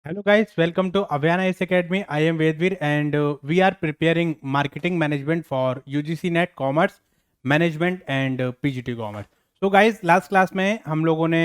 Hello guys, welcome to Avyana Ace Academy. I am Vedvir and we are preparing marketing management for UGC NET Commerce Management and PGT Commerce. So guys, last class में हम लोगों ने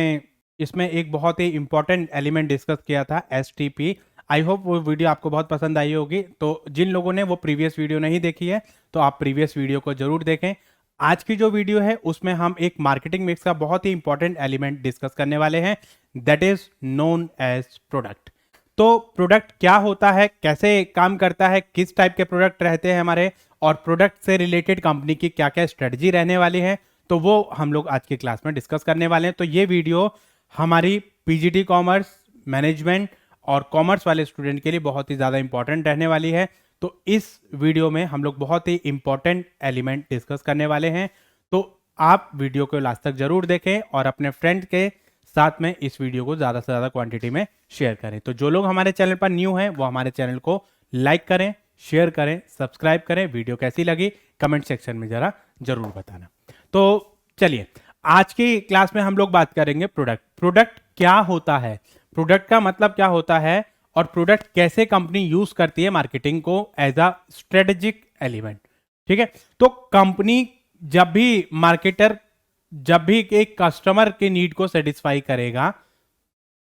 इसमें एक बहुत ही important element discuss किया था STP. I hope वो वीडियो आपको बहुत पसंद आई होगी. तो जिन लोगों ने वो प्रीवियस वीडियो नहीं देखी है तो आप प्रीवियस वीडियो को जरूर देखें. आज की जो वीडियो है उसमें हम एक मार्केटिंग मिक्स का बहुत ही इंपॉर्टेंट एलिमेंट डिस्कस करने वाले हैं, that is known as product. तो प्रोडक्ट क्या होता है, कैसे काम करता है, किस टाइप के प्रोडक्ट रहते हैं हमारे, और प्रोडक्ट से रिलेटेड कंपनी की क्या क्या स्ट्रेटजी रहने वाली है, तो वो हम लोग आज की क्लास में डिस्कस करने वाले हैं. तो ये वीडियो हमारी पीजीटी कॉमर्स, मैनेजमेंट और कॉमर्स वाले स्टूडेंट के लिए बहुत ही ज़्यादा इंपॉर्टेंट रहने वाली है. तो इस वीडियो में हम लोग बहुत ही इंपॉर्टेंट एलिमेंट डिस्कस करने वाले हैं. तो आप वीडियो को लास्ट तक जरूर देखें और अपने फ्रेंड के साथ में इस वीडियो को ज़्यादा से ज़्यादा क्वांटिटी में शेयर करें. तो जो लोग हमारे चैनल पर न्यू हैं वो हमारे चैनल को लाइक करें, शेयर करें, सब्सक्राइब करें. वीडियो कैसी लगी कमेंट सेक्शन में ज़रा जरूर बताना. तो चलिए, आज की क्लास में हम लोग बात करेंगे प्रोडक्ट. प्रोडक्ट क्या होता है, प्रोडक्ट का मतलब क्या होता है, और प्रोडक्ट कैसे कंपनी यूज करती है मार्केटिंग को एज अ स्ट्रेटेजिक एलिमेंट. ठीक है, तो कंपनी जब भी मार्केटर जब भी एक कस्टमर के नीड को सेटिस्फाई करेगा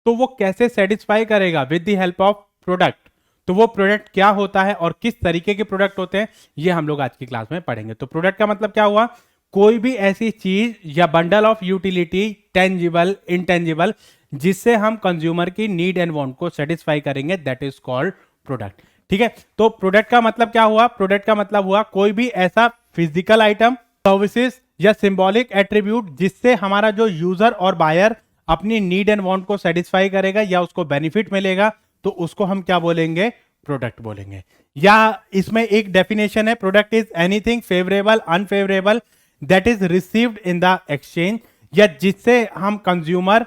तो वो कैसे सेटिस्फाई करेगा, with the help of product. तो वो प्रोडक्ट क्या होता है और किस तरीके के प्रोडक्ट होते हैं ये हम लोग आज की क्लास में पढ़ेंगे. तो प्रोडक्ट का मतलब क्या हुआ, कोई भी ऐसी चीज या bundle of utility, tangible, intangible, जिससे हम कंज्यूमर की नीड एंड वांट को सेटिस्फाई करेंगे, दैट इज कॉल्ड प्रोडक्ट. ठीक है, तो प्रोडक्ट का मतलब क्या हुआ, प्रोडक्ट का मतलब हुआ कोई भी ऐसा फिजिकल आइटम, सर्विसेज या सिंबॉलिक एट्रीब्यूट जिससे हमारा जो यूजर और बायर अपनी नीड एंड वांट को सेटिस्फाई करेगा या उसको बेनिफिट मिलेगा, तो उसको हम क्या बोलेंगे, प्रोडक्ट बोलेंगे. या इसमें एक डेफिनेशन है, product is anything favourable, unfavourable that is received in the exchange, या जिससे हम कंज्यूमर,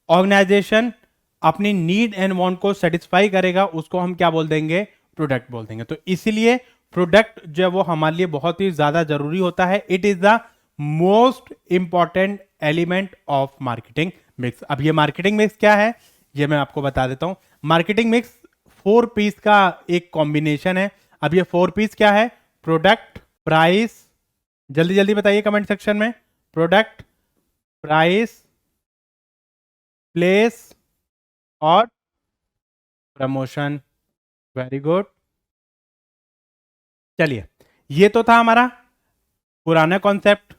ऑर्गेनाइजेशन अपनी नीड एंड वांट को सेटिस्फाई करेगा, उसको हम क्या बोल देंगे, प्रोडक्ट बोल देंगे. तो इसीलिए प्रोडक्ट जो है वो हमारे लिए बहुत ही ज्यादा जरूरी होता है. It is the most important element of marketing mix. अब ये मार्केटिंग मिक्स क्या है ये मैं आपको बता देता हूं. मार्केटिंग मिक्स 4 पीस का एक कॉम्बिनेशन है. अब ये 4 पीस क्या है, प्रोडक्ट, प्राइस, जल्दी जल्दी बताइए कमेंट सेक्शन में, प्रोडक्ट, प्राइस, प्लेस और प्रमोशन. Very good. चलिए, ये तो था हमारा पुराना कॉन्सेप्ट,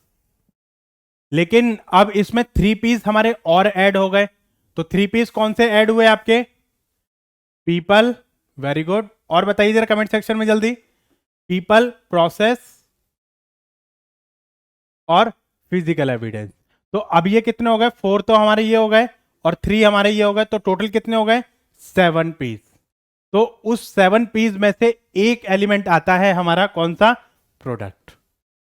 लेकिन अब इसमें 3 पीस हमारे और ऐड हो गए. तो 3 पीस कौन से ऐड हुए आपके, पीपल, वेरी गुड, और बताइए जरा कमेंट सेक्शन में जल्दी, पीपल, प्रोसेस और फिजिकल एविडेंस. तो अब ये कितने हो गए, 4 तो हमारे ये हो गए और 3 हमारे ये हो गए, तो टोटल कितने हो गए, 7 पीस. तो उस 7 पीस में से एक एलिमेंट आता है हमारा कौन सा, प्रोडक्ट.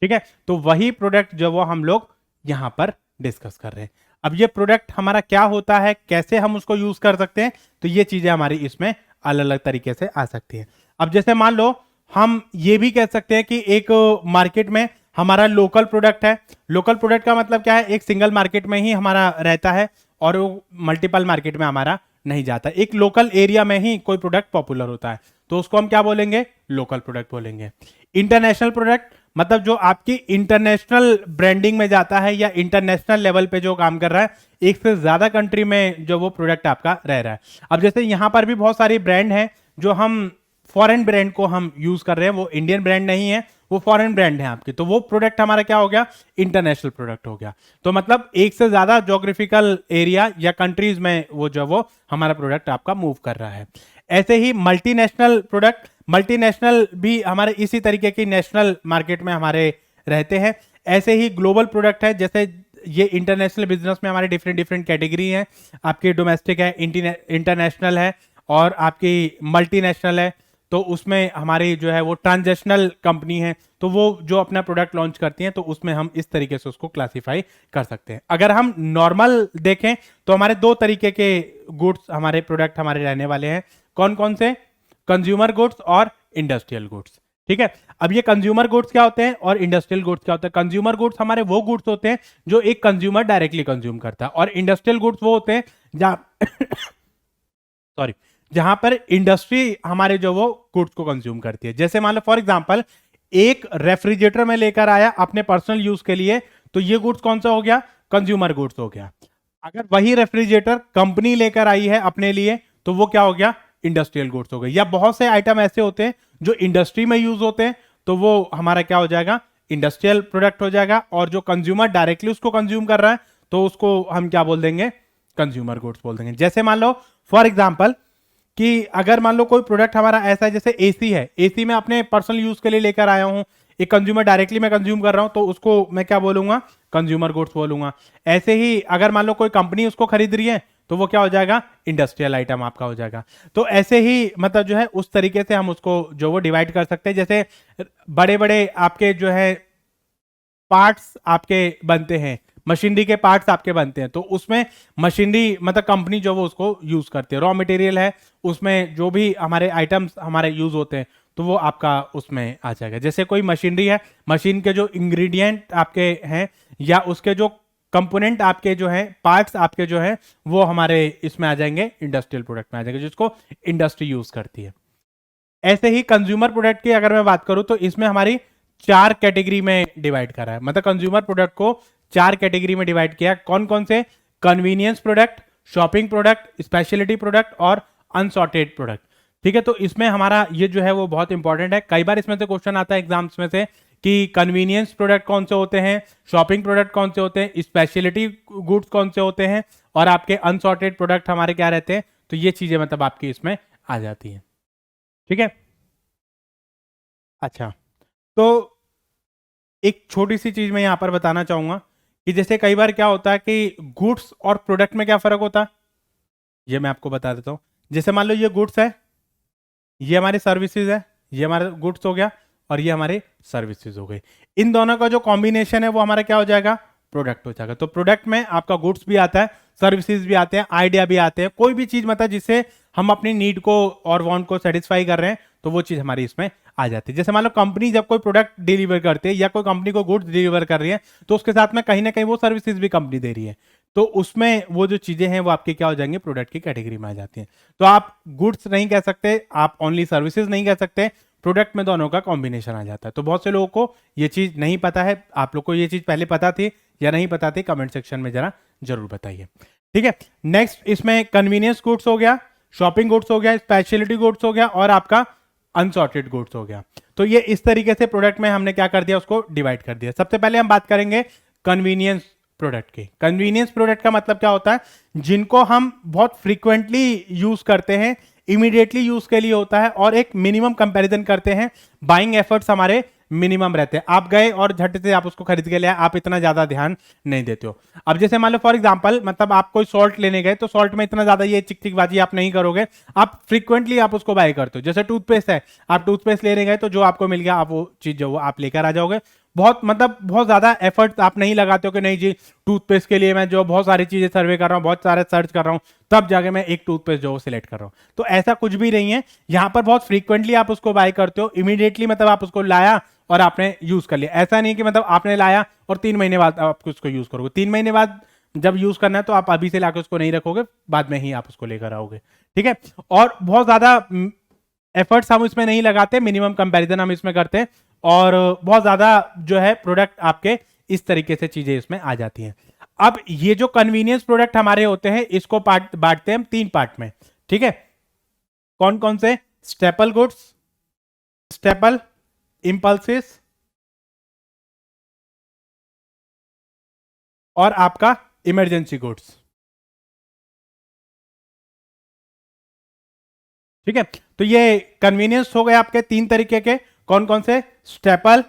ठीक है, तो वही प्रोडक्ट जो वो हम लोग यहां पर डिस्कस कर रहे हैं. अब ये प्रोडक्ट हमारा क्या होता है, कैसे हम उसको यूज कर सकते हैं, तो ये चीजें हमारी इसमें अलग अलग तरीके से आ सकती हैं. अब जैसे मान लो हम ये भी कह सकते हैं कि एक मार्केट में हमारा लोकल प्रोडक्ट है. लोकल प्रोडक्ट का मतलब क्या है, एक सिंगल मार्केट में ही हमारा रहता है और वो मल्टीपल मार्केट में हमारा नहीं जाता. एक लोकल एरिया में ही कोई प्रोडक्ट पॉपुलर होता है, तो उसको हम क्या बोलेंगे, लोकल प्रोडक्ट बोलेंगे. इंटरनेशनल प्रोडक्ट मतलब जो आपकी इंटरनेशनल ब्रांडिंग में जाता है या इंटरनेशनल लेवल पे जो काम कर रहा है, एक से ज्यादा कंट्री में जो वो प्रोडक्ट आपका रह रहा है. अब जैसे यहां पर भी बहुत सारी ब्रांड हैं जो हम फॉरेन ब्रांड को हम यूज कर रहे हैं, वो इंडियन ब्रांड नहीं है, वो फॉरेन ब्रांड है आपकी, तो वो प्रोडक्ट हमारा क्या हो गया, इंटरनेशनल प्रोडक्ट हो गया. तो मतलब एक से ज्यादा ज्योग्राफिकल एरिया या कंट्रीज में वो जो वो हमारा प्रोडक्ट आपका मूव कर रहा है. ऐसे ही मल्टीनेशनल प्रोडक्ट, मल्टीनेशनल भी हमारे इसी तरीके की नेशनल मार्केट में हमारे रहते हैं. ऐसे ही ग्लोबल प्रोडक्ट है, जैसे ये इंटरनेशनल बिजनेस में हमारे डिफरेंट डिफरेंट कैटेगरी हैं. आपकी डोमेस्टिक है, इंटरनेशनल है और आपकी मल्टीनेशनल है. तो उसमें हमारी जो है वो ट्रांजैक्शनल कंपनी है, तो वो जो अपना प्रोडक्ट लॉन्च करती हैं, तो उसमें हम इस तरीके से उसको क्लासिफाई कर सकते हैं. अगर हम नॉर्मल देखें तो हमारे 2 तरीके के गुड्स हमारे प्रोडक्ट हमारे रहने वाले हैं. कौन कौन से, कंज्यूमर गुड्स और इंडस्ट्रियल गुड्स. ठीक है, अब ये कंज्यूमर गुड्स क्या होते हैं और इंडस्ट्रियल गुड्स क्या होते हैं. कंज्यूमर गुड्स हमारे वो गुड्स होते हैं जो एक कंज्यूमर डायरेक्टली कंज्यूम करता है, और इंडस्ट्रियल गुड्स वो होते हैं जहां सॉरी जहां पर इंडस्ट्री हमारे जो वो गुड्स को कंज्यूम करती है। जैसे मान लो फॉर एग्जांपल एक रेफ्रिजरेटर में लेकर आया अपने पर्सनल यूज के लिए, तो ये गुड्स कौन सा हो गया, कंज्यूमर गुड्स हो गया। अगर वही रेफ्रिजरेटर कंपनी लेकर आई है अपने लिए, तो वो क्या हो गया, इंडस्ट्रियल गुड्स हो गए। या बहुत से आइटम ऐसे होते हैं जो इंडस्ट्री में यूज होते हैं, तो वो हमारा क्या हो जाएगा, इंडस्ट्रियल प्रोडक्ट हो जाएगा। और जो कंज्यूमर डायरेक्टली उसको कंज्यूम कर रहा है, तो उसको हम क्या बोल देंगे, कंज्यूमर गुड्स बोल देंगे। जैसे मान लो फॉर एग्जांपल कि अगर मान लो कोई प्रोडक्ट हमारा ऐसा है, जैसे एसी है, एसी में अपने पर्सनल यूज के लिए लेकर आया हूं, एक कंज्यूमर डायरेक्टली मैं कंज्यूम कर रहा हूं, तो उसको मैं क्या बोलूंगा, कंज्यूमर गुड्स बोलूंगा। ऐसे ही अगर मान लो कोई कंपनी उसको खरीद रही है, तो वो क्या हो जाएगा, इंडस्ट्रियल आइटम आपका हो जाएगा। तो ऐसे ही मतलब जो है उस तरीके से हम उसको जो वो डिवाइड कर सकते हैं। जैसे बड़े बड़े आपके जो है पार्ट्स आपके बनते हैं, मशीनरी के पार्ट्स आपके बनते हैं, तो उसमें मशीनरी मतलब कंपनी जो वो उसको यूज करती है, रॉ मटेरियल है, उसमें जो भी हमारे आइटम्स हमारे यूज होते हैं, तो वो आपका उसमें आ जाएगा। जैसे कोई मशीनरी है, मशीन के जो इंग्रेडिएंट आपके हैं या उसके जो कंपोनेंट आपके जो हैं, पार्ट्स आपके जो हैं, वो हमारे इसमें आ जाएंगे, इंडस्ट्रियल प्रोडक्ट में आ जाएंगे, जिसको इंडस्ट्री यूज करती है। ऐसे ही कंज्यूमर प्रोडक्ट की अगर मैं बात करूं, तो इसमें हमारी 4 कैटेगरी में डिवाइड करा है। मतलब कंज्यूमर प्रोडक्ट को 4 कैटेगरी में डिवाइड किया। कौन कौन से, convenience product, shopping product, speciality product और अनसॉर्टेड प्रोडक्ट। ठीक है, तो इसमें हमारा ये जो है वो बहुत इंपॉर्टेंट है। कई बार इसमें से क्वेश्चन आता है एग्जाम्स में से कि कन्वीनियंस प्रोडक्ट कौन से होते हैं, शॉपिंग प्रोडक्ट कौन से होते हैं, स्पेशलिटी गुड्स कौन से होते हैं, और आपके अनसॉर्टेड प्रोडक्ट हमारे क्या रहते हैं। तो ये चीजें मतलब आपकी इसमें आ जाती हैं। ठीक है, अच्छा, तो एक छोटी सी चीज मैं यहां पर बताना चाहूंगा कि जैसे कई बार क्या होता है कि गुड्स और प्रोडक्ट में क्या फर्क होता है, ये मैं आपको बता देता हूं। जैसे मान लो ये गुड्स है, ये हमारी सर्विसेज है, ये हमारा गुड्स हो गया और ये हमारे सर्विसेज हो गए। इन दोनों का जो कॉम्बिनेशन है वो हमारा क्या हो जाएगा, प्रोडक्ट हो जाएगा। तो प्रोडक्ट में आपका गुड्स भी आता है, सर्विसेज भी आते हैं, आइडिया भी आते हैं, कोई भी चीज मतलब जिससे हम अपनी नीड को और वांट को सेटिस्फाई कर रहे हैं, तो वो चीज हमारी इसमें आ जाती है। जैसे मान लो कंपनी जब कोई प्रोडक्ट डिलीवर करते हैं या कोई कंपनी को गुड्स डिलीवर कर रही है, तो उसके साथ में कहीं ना कहीं वो सर्विसेज भी कंपनी दे रही है, तो उसमें वो जो चीजें हैं वो आपकी क्या हो जाएंगी, प्रोडक्ट की कैटेगरी में आ जाती हैं। तो आप गुड्स नहीं कह सकते, आप ओनली सर्विसेज नहीं कह सकते, प्रोडक्ट में दोनों का कॉम्बिनेशन आ जाता है। तो बहुत से लोगों को ये चीज नहीं पता है। आप लोग को ये चीज पहले पता थी या नहीं पता थी, कमेंट सेक्शन में जरा जरूर बताइए। ठीक है, नेक्स्ट इसमें कन्वीनियंस गुड्स हो गया, शॉपिंग गुड्स हो गया, स्पेशलिटी गुड्स हो गया और आपका अनसॉर्टेड गुड्स हो गया। तो ये इस तरीके से प्रोडक्ट में हमने क्या कर दिया, उसको डिवाइड कर दिया। सबसे पहले हम बात करेंगे कन्वीनियंस प्रोडक्ट की। कन्वीनियंस प्रोडक्ट का मतलब क्या होता है, जिनको हम बहुत फ्रीक्वेंटली यूज करते हैं, इमीडिएटली यूज के लिए होता है और एक मिनिमम कंपैरिजन करते हैं, बाइंग एफर्ट्स हमारे मिनिमम रहते हैं। आप गए और झट से आप उसको खरीद के ले आए, आप इतना ज्यादा ध्यान नहीं देते हो। अब जैसे मान लो फॉर एग्जांपल मतलब आप कोई सॉल्ट लेने गए, तो सॉल्ट में इतना ज्यादा ये चिक चिक बाजी आप नहीं करोगे, आप फ्रीक्वेंटली आप उसको बाय करते हो। जैसे टूथपेस्ट है, आप टूथपेस्ट लेने गए तो जो आपको मिल गया आप वो चीज जो वो आप लेकर आ जाओगे। बहुत मतलब बहुत ज्यादा एफर्ट आप नहीं लगाते हो कि नहीं जी टूथपेस्ट के लिए मैं जो बहुत सारी चीजें सर्वे कर रहा हूँ, बहुत सारे सर्च कर रहा हूँ, तब जाके मैं एक टूथपेस्ट जो सिलेक्ट कर रहा हूँ। तो ऐसा कुछ भी नहीं है, यहाँ पर बहुत फ्रीक्वेंटली आप उसको बाय करते हो, इमीडिएटली मतलब आप उसको लाया और आपने यूज कर लिया। ऐसा नहीं कि मतलब आपने लाया और 3 महीने बाद आप उसको यूज करोगे। 3 महीने बाद जब यूज करना है तो आप अभी से लाकर उसको नहीं रखोगे, बाद में ही आप उसको लेकर आओगे। ठीक है, और बहुत ज्यादा एफर्ट्स हम इसमें नहीं लगाते, मिनिमम कंपैरिजन हम इसमें करते हैं और बहुत ज्यादा जो है प्रोडक्ट आपके इस तरीके से चीजें इसमें आ जाती हैं। अब ये जो कन्वीनियंस प्रोडक्ट हमारे होते हैं, इसको पार्ट बांटते हैं हम 3 पार्ट में। ठीक है, कौन कौन से, स्टेपल गुड्स, स्टेपल, इंपल्सिस और आपका इमरजेंसी गुड्स। ठीक है, तो ये कन्वीनियंस हो गए आपके 3 तरीके के, कौन कौन से, स्टेपल,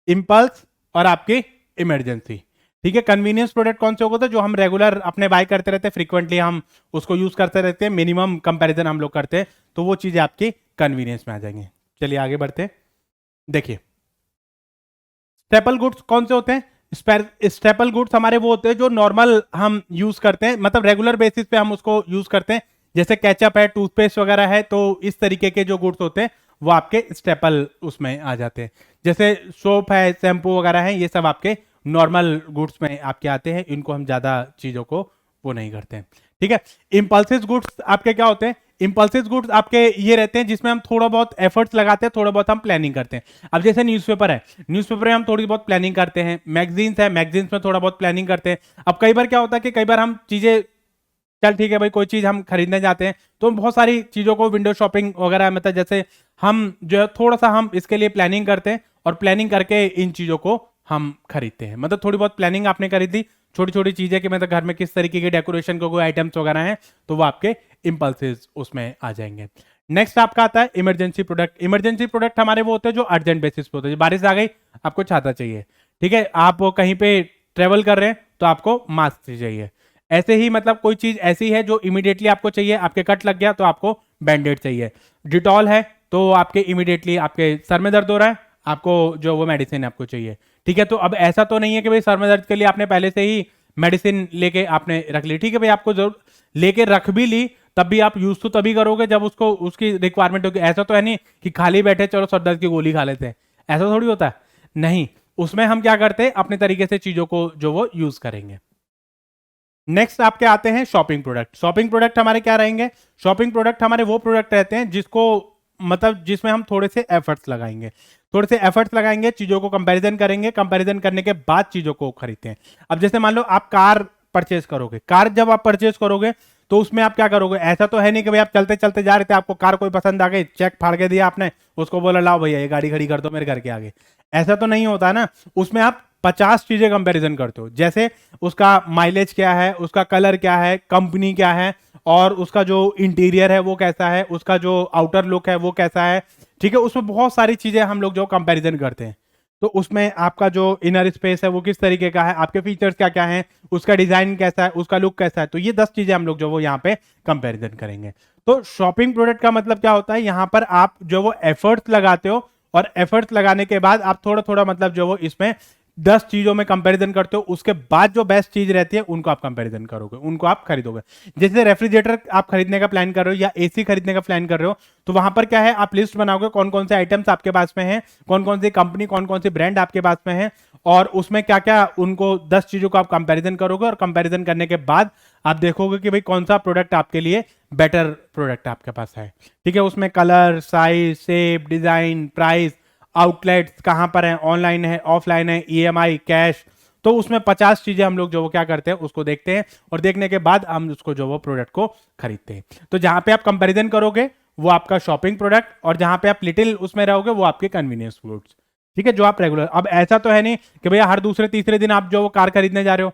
इंपल्स और आपकी इमरजेंसी। ठीक है, कन्वीनियंस प्रोडक्ट कौन से होगा, तो जो हम रेगुलर अपने बाय करते रहते हैं, फ्रीक्वेंटली हम उसको यूज करते रहते हैं, मिनिमम कंपैरिजन हम लोग करते हैं, तो वो चीजें आपकी कन्वीनियंस में आ जाएंगी। चलिए आगे बढ़ते हैं। देखिए स्टेपल गुड्स कौन से होते हैं, स्टेपल गुड्स हमारे वो होते हैं जो नॉर्मल हम यूज करते हैं, मतलब रेगुलर बेसिस पे हम उसको यूज करते हैं। जैसे केचप है, टूथपेस्ट वगैरह है, तो इस तरीके के जो गुड्स होते हैं वो आपके स्टेपल उसमें आ जाते हैं। जैसे सोप है, शैम्पू वगैरह है, ये सब आपके नॉर्मल गुड्स में आपके आते हैं, इनको हम ज्यादा चीजों को वो नहीं करते हैं। ठीक है, इंपल्सिव गुड्स आपके क्या होते हैं, इम्पल्सिव गुड्स आपके ये रहते हैं जिसमें हम थोड़ा बहुत एफर्ट्स लगाते हैं, थोड़ा बहुत हम प्लानिंग करते हैं। अब जैसे न्यूज़पेपर है, न्यूज़पेपर में हम थोड़ी बहुत प्लानिंग करते हैं, मैगजीन्स है, मैगजीन्स में थोड़ा बहुत प्लानिंग करते हैं। अब कई बार क्या होता है कि कई बार हम चीजें, चल ठीक है भाई, कोई चीज हम खरीदने जाते हैं तो हम बहुत सारी चीजों को विंडो शॉपिंग वगैरह, मतलब जैसे हम जो है थोड़ा सा हम इसके लिए प्लानिंग करते हैं और प्लानिंग करके इन चीजों को हम खरीदते हैं। मतलब थोड़ी बहुत प्लानिंग आपने खरीदी, छोटी छोटी चीजें कि मतलब घर में किस तरीके के डेकोरेशन के कोई आइटम्स वगैरह हैं, तो वो आपके इम्पल्सिव उसमें आ जाएंगे। नेक्स्ट आपका आता है इमरजेंसी प्रोडक्ट। इमरजेंसी प्रोडक्ट हमारे वो होते हैं जो अर्जेंट बेसिस पे होते हैं। बारिश आ गई, आपको छाता चाहिए, ठीक है, आप कहीं पे ट्रेवल कर रहे हैं तो आपको मास्क चाहिए। ऐसे ही मतलब कोई चीज ऐसी है जो इमीडिएटली आपको चाहिए, आपके कट लग गया तो आपको बैंडेड चाहिए। डिटॉल है तो आपके इमीडिएटली आपके सर में दर्द हो रहा है, आपको जो वो मेडिसिन आपको चाहिए, ठीक है। तो अब ऐसा तो नहीं है कि भाई सर में दर्द के लिए आपने पहले से ही मेडिसिन लेके आपने रख ली, ठीक है भाई, आपको जरूर लेके रख भी ली, तब भी आप यूज तो तभी करोगे जब उसको उसकी रिक्वायरमेंट होगी। ऐसा तो है नहीं कि खाली बैठे चलो सर दर्द की गोली खा लेते हैं, ऐसा थोड़ी होता है, नहीं। उसमें हम क्या करते हैं, अपने तरीके से चीजों को जो वो यूज करेंगे। नेक्स्ट आपके आते हैं शॉपिंग प्रोडक्ट। शॉपिंग प्रोडक्ट हमारे क्या रहेंगे? शॉपिंग प्रोडक्ट हमारे वो प्रोडक्ट रहते हैं जिसको मतलब जिसमें हम थोड़े से एफर्ट्स लगाएंगे, थोड़े से एफर्ट्स लगाएंगे, चीजों को कंपैरिजन करेंगे, कंपैरिजन करने के बाद चीजों को खरीदते हैं। अब जैसे मान लो आप कार परचेज करोगे, कार जब आप परचेज करोगे तो उसमें आप क्या करोगे? ऐसा तो है नहीं कि भाई आप चलते चलते जा रहे थे, आपको कार कोई पसंद आ गई, चेक फाड़ के दिया आपने, उसको बोला लाओ भैया ये गाड़ी खड़ी कर दो मेरे घर के आगे। ऐसा तो नहीं होता ना, उसमें आप 50 चीजें कंपैरिजन करते हो, जैसे उसका माइलेज क्या है, उसका कलर क्या है, कंपनी क्या है, और उसका जो इंटीरियर है वो कैसा है, उसका जो आउटर लुक है वो कैसा है, ठीक है। उसमें बहुत सारी चीजें हम लोग जो कंपैरिजन करते हैं। तो उसमें आपका जो इनर स्पेस है वो किस तरीके का है, आपके फीचर्स क्या क्या हैं, उसका डिजाइन कैसा है, उसका लुक कैसा है, तो ये 10 चीजें हम लोग जो वो यहाँ पे कंपैरिजन करेंगे। तो शॉपिंग प्रोडक्ट का मतलब क्या होता है, यहाँ पर आप जो वो एफर्ट्स लगाते हो, और एफर्ट्स लगाने के बाद आप थोड़ा थोड़ा मतलब जो वो इसमें 10 चीजों में कंपैरिजन करते हो, उसके बाद जो बेस्ट चीज रहती है उनको आप कंपैरिजन करोगे, उनको आप खरीदोगे। जैसे रेफ्रिजरेटर आप खरीदने का प्लान कर रहे हो या एसी खरीदने का प्लान कर रहे हो, तो वहां पर क्या है, आप लिस्ट बनाओगे कौन कौन से आइटम्स आपके पास में हैं, कौन कौन सी कंपनी, कौन कौन सी ब्रांड आपके पास में है, और उसमें क्या क्या, उनको 10 चीजों को आप कंपैरिजन करोगे, और कंपैरिजन करने के बाद आप देखोगे कि भाई कौन सा प्रोडक्ट आपके लिए बेटर प्रोडक्ट आपके पास है, ठीक है। उसमें colour, size, shape, design, price, outlets कहां पर है, ऑनलाइन है, ऑफलाइन है, ईएमआई, कैश, तो उसमें 50 चीजें हम लोग जो वो क्या करते हैं उसको देखते हैं, और देखने के बाद हम उसको जो वो प्रोडक्ट को खरीदते हैं। तो जहां पे आप कंपैरिजन करोगे वो आपका शॉपिंग प्रोडक्ट, और जहां पे आप लिटिल उसमें रहोगे वो आपके कन्वीनियंस फूड्स, ठीक है, जो आप रेगुलर। अब ऐसा तो है नहीं कि भैया हर दूसरे तीसरे दिन आप जो वो कार खरीदने जा रहे हो,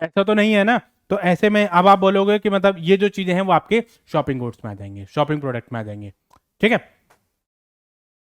ऐसा तो नहीं है ना। तो ऐसे में अब आप बोलोगे कि मतलब ये जो चीजें हैं वो आपके शॉपिंग गुड्स में आ जाएंगे, शॉपिंग प्रोडक्ट में आ जाएंगे, ठीक है।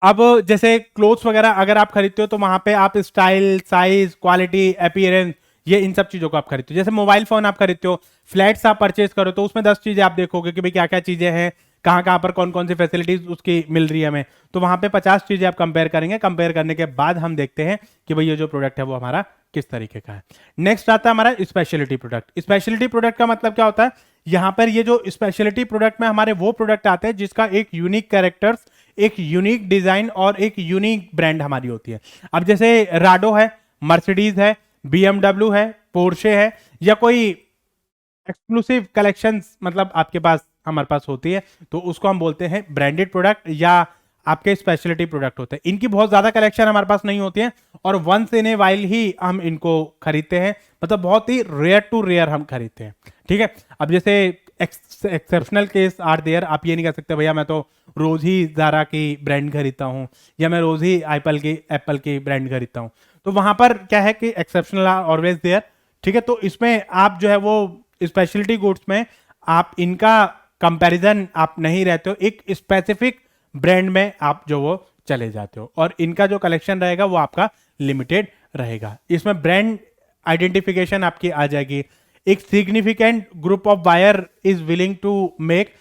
अब जैसे क्लोथ्स वगैरह अगर आप खरीदते हो तो वहां पे आप स्टाइल, साइज, क्वालिटी, अपीयरेंस, ये इन सब चीजों को आप खरीदते हो। जैसे मोबाइल फोन आप खरीदते हो, फ्लैट्स आप परचेज करो, तो उसमें 10 चीजें आप देखोगे कि भाई क्या क्या चीजें हैं, कहाँ कहाँ पर कौन कौन सी फैसिलिटीज उसकी मिल रही है हमें, तो वहां पे 50 चीजें आप कंपेयर करेंगे। कंपेयर करने के बाद हम देखते हैं कि भाई ये जो प्रोडक्ट है वो हमारा किस तरीके का है। नेक्स्ट आता है हमारा स्पेशलिटी प्रोडक्ट। स्पेशलिटी प्रोडक्ट का मतलब क्या होता है, यहाँ पर ये जो स्पेशलिटी प्रोडक्ट में हमारे वो प्रोडक्ट आते हैं जिसका एक यूनिक कैरेक्टर्स, एक यूनिक डिजाइन और एक यूनिक ब्रांड हमारी होती है। अब जैसे राडो है, मर्सिडीज है, बीएमडब्ल्यू है, पोर्शे है, या कोई एक्सक्लूसिव कलेक्शंस मतलब आपके पास हमारे पास होती है, तो उसको हम बोलते हैं ब्रांडेड प्रोडक्ट या आपके स्पेशलिटी प्रोडक्ट होते हैं। इनकी बहुत ज्यादा कलेक्शन हमारे पास नहीं होती है, और once in a while he हम इनको खरीदते हैं, मतलब बहुत ही रेयर टू रेयर हम खरीदते हैं, ठीक है। अब जैसे एक्सेप्शनल केस आर देयर, आप ये नहीं कह सकते भैया मैं तो रोज ही ज़ारा की ब्रांड खरीदता हूँ, या मैं रोज ही एप्पल की ब्रांड खरीदता हूँ, तो वहां पर क्या है कि एक्सेप्शनल आर ऑलवेज देयर, ठीक है। तो इसमें आप जो है वो स्पेशलिटी गुड्स में आप इनका कंपैरिजन आप नहीं रहते हो, एक स्पेसिफिक ब्रांड में आप जो वो चले जाते हो, और इनका जो कलेक्शन रहेगा वो आपका लिमिटेड रहेगा। इसमें ब्रांड आइडेंटिफिकेशन आपकी आ जाएगी। एक significant group of buyer is willing to make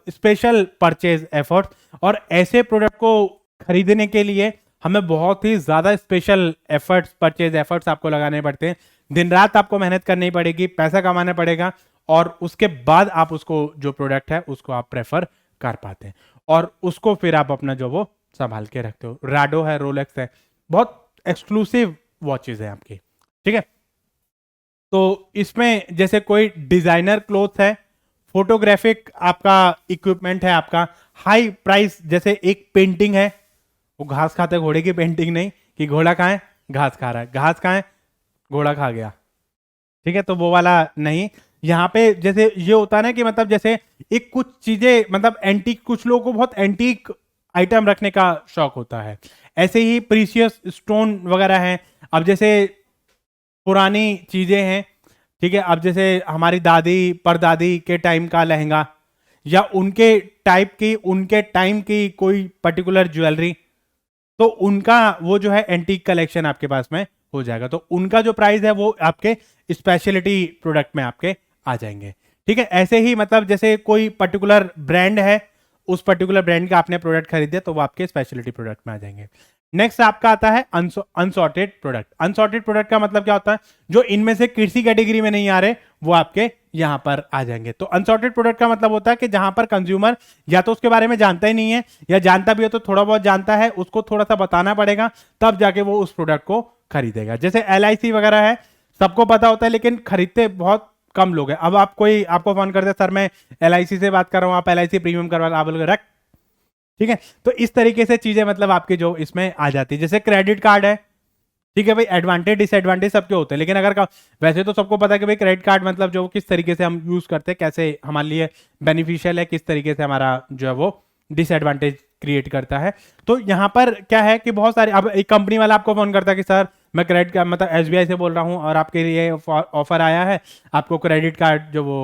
special purchase effort, और ऐसे प्रोडक्ट को खरीदने के लिए हमें बहुत ही ज्यादा स्पेशल एफर्ट्स, परचेज एफर्ट्स आपको लगाने पड़ते हैं। दिन रात आपको मेहनत करनी पड़ेगी, पैसा कमाना पड़ेगा, और उसके बाद आप उसको जो प्रोडक्ट है उसको आप प्रेफर कर पाते हैं, और उसको फिर आप अपना जो वो संभाल के रखते हो। राडो है, रोलेक्स है, बहुत एक्सक्लूसिव वॉचेज है आपकी, ठीक है। तो इसमें जैसे कोई डिजाइनर क्लोथ है, फोटोग्राफिक आपका इक्विपमेंट है, आपका हाई प्राइस, जैसे एक पेंटिंग है, वो घास खाता है, घोड़े की पेंटिंग नहीं कि घोड़ा कहाँ है घास खा रहा है, घास कहाँ है घोड़ा खा गया, ठीक है, तो वो वाला नहीं। यहाँ पे जैसे ये होता है ना कि मतलब जैसे एक कुछ चीजें मतलब एंटीक, कुछ लोगों को बहुत एंटीक आइटम रखने का शौक होता है, ऐसे ही प्रीशियस स्टोन वगैरह हैं। अब जैसे पुरानी चीजें हैं, ठीक है, अब जैसे हमारी दादी परदादी के टाइम का लहंगा, या उनके टाइप की उनके टाइम की कोई पर्टिकुलर ज्वेलरी, तो उनका वो जो है एंटीक कलेक्शन आपके पास में हो जाएगा, तो उनका जो प्राइस है वो आपके स्पेशलिटी प्रोडक्ट में आपके आ जाएंगे, ठीक है। ऐसे ही मतलब जैसे कोई पर्टिकुलर ब्रांड है, उस पर्टिकुलर ब्रांड का आपने प्रोडक्ट खरीदे तो वो आपके स्पेशलिटी प्रोडक्ट में आ जाएंगे। नेक्स्ट आपका आता है अनसॉर्टेड प्रोडक्ट। अनसॉर्टेड प्रोडक्ट का मतलब क्या होता है, जो इनमें से किसी कैटेगरी में नहीं आ रहे वो आपके यहां पर आ जाएंगे। तो अनसॉर्टेड प्रोडक्ट का मतलब होता है कि जहां पर कंज्यूमर या तो उसके बारे में जानता ही नहीं है, या जानता भी हो तो थोड़ा बहुत जानता है, उसको थोड़ा सा बताना पड़ेगा तब जाके वो उस प्रोडक्ट को खरीदेगा। जैसे LIC वगैरह है, सबको पता होता है लेकिन खरीदते बहुत कम लोग हैं। अब आप कोई आपको फोन करते हैं, सर मैं LIC से बात कर रहा हूं, आप LIC प्रीमियम करवा, आप बोलोगे रख, ठीक है। तो इस तरीके से चीजें मतलब आपके जो इसमें आ जाती है। जैसे क्रेडिट कार्ड है, ठीक है भाई, एडवांटेज डिसएडवांटेज सबके होते हैं, लेकिन वैसे तो सबको पता है कि भाई क्रेडिट कार्ड मतलब जो किस तरीके से हम यूज करते हैं, कैसे हमारे लिए बेनिफिशियल है, किस तरीके से हमारा जो है वो डिसएडवांटेज क्रिएट करता है। तो यहाँ पर क्या है कि बहुत सारे, अब एक कंपनी वाला आपको फोन करता है कि सर मैं क्रेडिट कार्ड मतलब SBI से बोल रहा हूँ और आपके लिए ऑफर आया है, आपको क्रेडिट कार्ड जो वो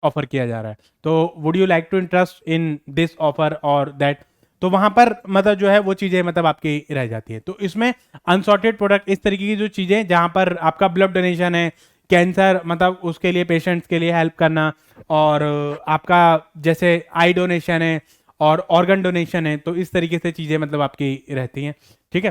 ऑफर किया जा रहा है, तो would you like to interest in this offer और दैट, तो वहां पर मतलब जो है वो चीजें मतलब आपकी रह जाती है। तो इसमें अनसॉर्टेड प्रोडक्ट इस तरीके की जो चीजें, जहां पर आपका ब्लड डोनेशन है, कैंसर मतलब उसके लिए पेशेंट्स के लिए हेल्प करना, और आपका जैसे आई डोनेशन है और ऑर्गन डोनेशन है, तो इस तरीके से चीजें मतलब आपकी रहती हैं, ठीक है।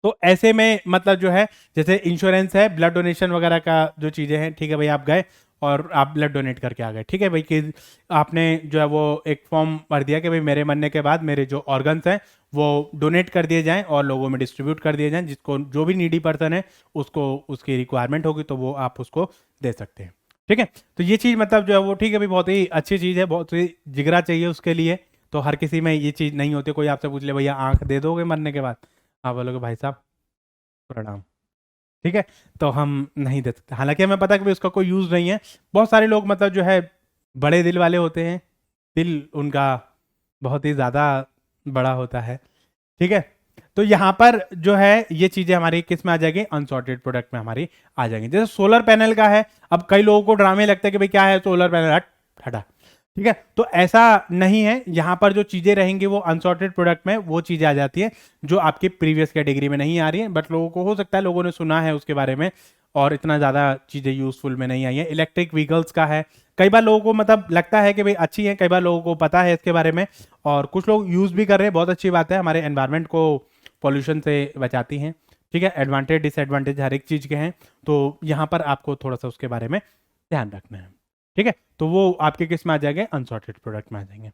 तो ऐसे में मतलब जो है जैसे इंश्योरेंस है, ब्लड डोनेशन वगैरह का जो चीजें हैं, ठीक है भाई, आप गए और आप ब्लड डोनेट करके आ गए, ठीक है भाई, कि आपने जो है वो एक फॉर्म भर दिया कि भाई मेरे मरने के बाद मेरे जो ऑर्गन्स हैं वो डोनेट कर दिए जाएं और लोगों में डिस्ट्रीब्यूट कर दिए जाएं, जिसको जो भी नीडी पर्सन है उसको उसकी रिक्वायरमेंट होगी तो वो आप उसको दे सकते हैं, ठीक है। तो ये चीज़ मतलब जो है वो ठीक है भाई, बहुत ही अच्छी चीज़ है, बहुत ही जिगरा चाहिए उसके लिए, तो हर किसी में ये चीज़ नहीं होती। कोई आपसे पूछ ले भैया आंख दे दोगे मरने के बाद, आप बोलोगे भाई साहब प्रणाम, ठीक है, तो हम नहीं दे सकते, हालांकि हमें पता है कि भाई उसका कोई यूज नहीं है। बहुत सारे लोग मतलब जो है बड़े दिल वाले होते हैं, दिल उनका बहुत ही ज्यादा बड़ा होता है, ठीक है। तो यहाँ पर जो है ये चीजें हमारी किस में आ जाएगी, अनसॉर्टेड प्रोडक्ट में हमारी आ जाएंगी। जैसे सोलर पैनल का है, अब कई लोगों को ड्रामे लगता है कि भाई क्या है सोलर पैनल, हट हटा, ठीक है, तो ऐसा नहीं है। यहां पर जो चीजें रहेंगी वो अनसॉर्टेड प्रोडक्ट में वो चीजें आ जाती है जो आपकी प्रीवियस कैटेगरी में नहीं आ रही है, बट लोगों को हो सकता है लोगों ने सुना है उसके बारे में और इतना ज्यादा चीजें यूजफुल में नहीं आई है। इलेक्ट्रिक व्हीकल्स का है, कई बार लोगों को मतलब लगता है कि भाई अच्छी है, कई बार लोगों को पता है इसके बारे में और कुछ लोग यूज भी कर रहे हैं, बहुत अच्छी बात है, हमारे एनवायरमेंट को पॉल्यूशन से बचाती हैं, ठीक है। एडवांटेज डिसएडवांटेज हर एक चीज के हैं, तो यहाँ पर आपको थोड़ा सा उसके बारे में ध्यान रखना है, ठीक है। तो वो आपके किस में आ जाएंगे, अनसॉर्टेड प्रोडक्ट में आ जाएंगे।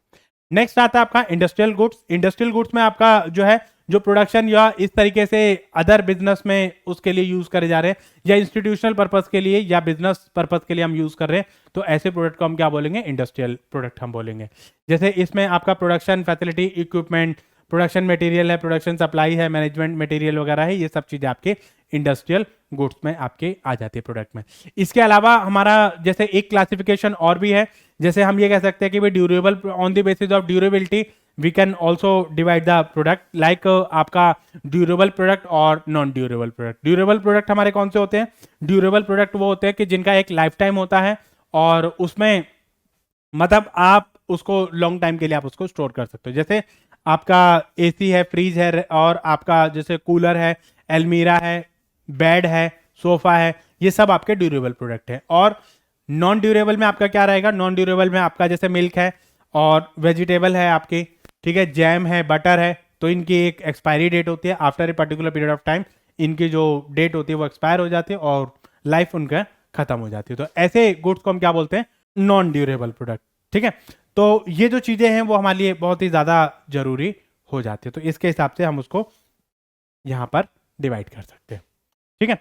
नेक्स्ट आता है आपका इंडस्ट्रियल गुड्स। इंडस्ट्रियल गुड्स में आपका जो है जो प्रोडक्शन या इस तरीके से अदर बिजनेस में उसके लिए यूज करे जा रहे हैं, या इंस्टीट्यूशनल पर्पस के लिए या बिजनेस पर्पस के लिए हम यूज कर रहे हैं, तो ऐसे प्रोडक्ट को हम क्या बोलेंगे, इंडस्ट्रियल प्रोडक्ट हम बोलेंगे। जैसे इसमें आपका production facility, equipment, production material है, प्रोडक्शन सप्लाई है, मैनेजमेंट मटेरियल वगैरह है, ये सब चीजें आपके इंडस्ट्रियल गुड्स में आपके आ जाती है प्रोडक्ट में। इसके अलावा हमारा जैसे एक क्लासिफिकेशन और भी है, जैसे हम ये कह सकते हैं कि भाई durable, on the basis of durability we can also divide the product, like आपका ड्यूरेबल प्रोडक्ट और non durable product. Durable product हमारे कौन से होते हैं, ड्यूरेबल प्रोडक्ट वो होते हैं कि जिनका एक लाइफ टाइम होता है और उसमें मतलब आप उसको लॉन्ग टाइम के लिए आप उसको स्टोर कर सकते हो। जैसे आपका AC है, फ्रीज है, और आपका जैसे कूलर है, अलमीरा है, बेड है, सोफा है, ये सब आपके ड्यूरेबल प्रोडक्ट है। और नॉन ड्यूरेबल में आपका क्या रहेगा, नॉन ड्यूरेबल में आपका जैसे मिल्क है और वेजिटेबल है आपकी, ठीक है, जैम है, बटर है, तो इनकी एक एक्सपायरी डेट होती है, after a particular period of time इनकी जो डेट होती है वो एक्सपायर हो जाती है और लाइफ उनका खत्म हो जाती है। तो ऐसे गुड्स को हम क्या बोलते हैं, नॉन ड्यूरेबल प्रोडक्ट, ठीक है। तो ये जो चीजें हैं वो हमारे लिए बहुत ही ज्यादा जरूरी हो जाती है, तो इसके हिसाब से हम उसको यहां पर डिवाइड कर सकते हैं, ठीक है।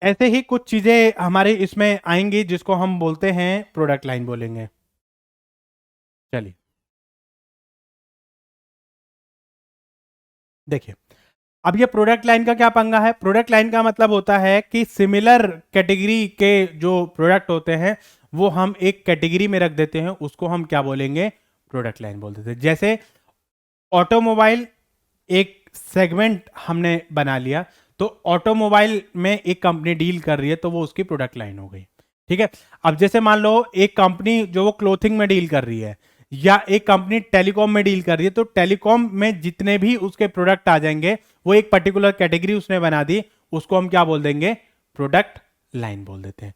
ऐसे ही कुछ चीजें हमारे इसमें आएंगी जिसको हम बोलते हैं प्रोडक्ट लाइन बोलेंगे। चलिए देखिए, अब ये प्रोडक्ट लाइन का क्या पंगा है। प्रोडक्ट लाइन का मतलब होता है कि सिमिलर कैटेगरी के जो प्रोडक्ट होते हैं वो हम एक कैटेगरी में रख देते हैं, उसको हम क्या बोलेंगे, प्रोडक्ट लाइन बोल देते हैं। जैसे ऑटोमोबाइल एक सेगमेंट हमने बना लिया, तो ऑटोमोबाइल में एक कंपनी डील कर रही है तो वो उसकी प्रोडक्ट लाइन हो गई। ठीक है। अब जैसे मान लो एक कंपनी जो वो क्लोथिंग में डील कर रही है, या एक कंपनी टेलीकॉम में डील कर रही है, तो टेलीकॉम में जितने भी उसके प्रोडक्ट आ जाएंगे वो एक पर्टिकुलर कैटेगरी उसने बना दी, उसको हम क्या बोल देंगे, प्रोडक्ट लाइन बोल देते हैं।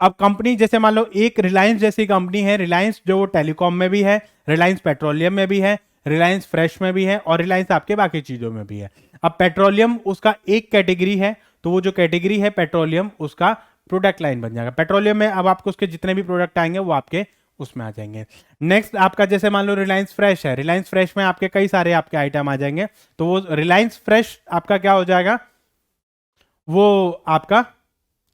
अब कंपनी जैसे मान लो एक रिलायंस जैसी कंपनी है, रिलायंस जो वो टेलीकॉम में भी है, रिलायंस पेट्रोलियम में भी है, रिलायंस फ्रेश में भी है, और रिलायंस आपके बाकी चीजों में भी है। अब पेट्रोलियम उसका एक कैटेगरी है, तो वो जो कैटेगरी है पेट्रोलियम उसका प्रोडक्ट लाइन बन जाएगा। पेट्रोलियम में अब आपको उसके जितने भी प्रोडक्ट आएंगे वो आपके उसमें आ जाएंगे। नेक्स्ट आपका जैसे मान लो रिलायंस फ्रेश है, रिलायंस फ्रेश में आपके कई सारे आपके आइटम आ जाएंगे, तो वो रिलायंस फ्रेश आपका क्या हो जाएगा, वो आपका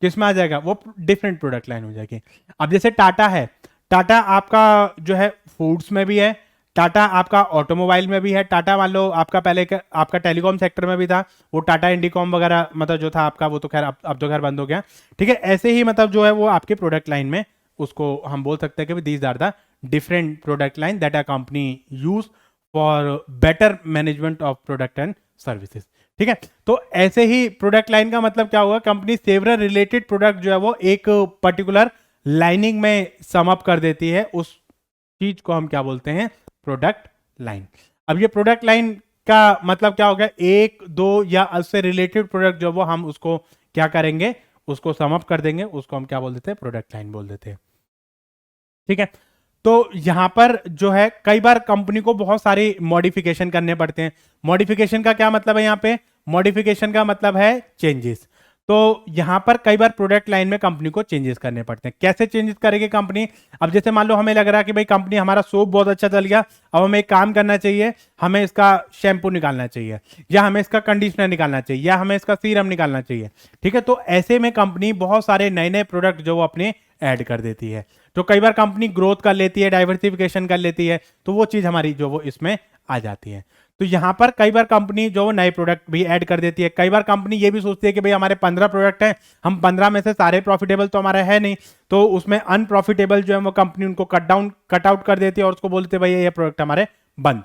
किस में आ जाएगा, वो डिफरेंट प्रोडक्ट लाइन हो जाएगी। अब जैसे टाटा है, टाटा आपका जो है फूड्स में भी है, टाटा आपका ऑटोमोबाइल में भी है, टाटा मान लो आपका पहले आपका टेलीकॉम सेक्टर में भी था, वो टाटा इंडिकॉम वगैरह मतलब जो था आपका वो तो खैर अब तो खैर बंद हो गया। ठीक है, ऐसे ही मतलब जो है वो आपके प्रोडक्ट लाइन में उसको हम बोल सकते हैं कि these are the different product line that are company use for better management of product and services. ठीक है, तो ऐसे ही प्रोडक्ट लाइन का मतलब क्या होगा, कंपनी सेवरल रिलेटेड प्रोडक्ट जो है वो एक पर्टिकुलर लाइनिंग में सम अप कर देती है, उस चीज को हम क्या बोलते हैं, प्रोडक्ट लाइन। अब ये प्रोडक्ट लाइन का मतलब क्या होगा, एक दो या उससे रिलेटेड प्रोडक्ट जो वो हम उसको क्या करेंगे, उसको सम अप कर देंगे, उसको हम क्या बोल देते हैं, प्रोडक्ट लाइन बोल देते हैं। ठीक है, तो यहां पर जो है कई बार कंपनी को बहुत सारे मॉडिफिकेशन करने पड़ते हैं। मॉडिफिकेशन का क्या मतलब है, यहां पे मॉडिफिकेशन का मतलब है चेंजेस। तो यहां पर कई बार प्रोडक्ट लाइन में कंपनी को चेंजेस करने पड़ते हैं। कैसे चेंजेस करेगी कंपनी, अब जैसे मान लो हमें लग रहा है कि भाई कंपनी हमारा सोप बहुत अच्छा चल गया, अब हमें एक काम करना चाहिए, हमें इसका शैम्पू निकालना चाहिए, या हमें इसका कंडीशनर निकालना चाहिए, या हमें इसका सीरम निकालना चाहिए। ठीक है, तो ऐसे में कंपनी बहुत सारे नए नए प्रोडक्ट जो वो अपने ऐड कर देती है। तो कई बार कंपनी ग्रोथ कर लेती है, डाइवर्सिफिकेशन कर लेती है, तो वो चीज हमारी जो वो इसमें आ जाती है। तो यहां पर कई बार कंपनी जो वो नए प्रोडक्ट भी ऐड कर देती है। कई बार कंपनी ये भी सोचती है कि भाई हमारे 15 प्रोडक्ट हैं, हम 15 में से सारे प्रॉफिटेबल तो हमारा है नहीं, तो उसमें अनप्रॉफिटेबल जो है वो कंपनी उनको कट आउट कर देती है और उसको बोलते हैं भाई ये प्रोडक्ट हमारे बंद।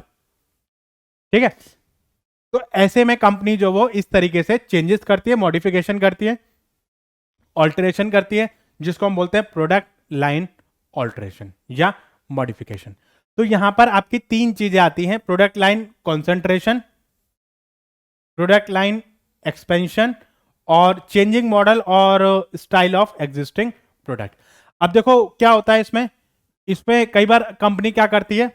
ठीक है, तो ऐसे में कंपनी जो वो इस तरीके से चेंजेस करती है, मॉडिफिकेशन करती है, ऑल्टरेशन करती है, जिसको हम बोलते हैं प्रोडक्ट लाइन ऑल्टरेशन या मॉडिफिकेशन। तो यहां पर आपकी तीन चीजें आती हैं, product line concentration, product line expansion, और चेंजिंग मॉडल और स्टाइल ऑफ एग्जिस्टिंग प्रोडक्ट। अब देखो क्या होता है इसमें, इसमें कई बार कंपनी क्या करती है,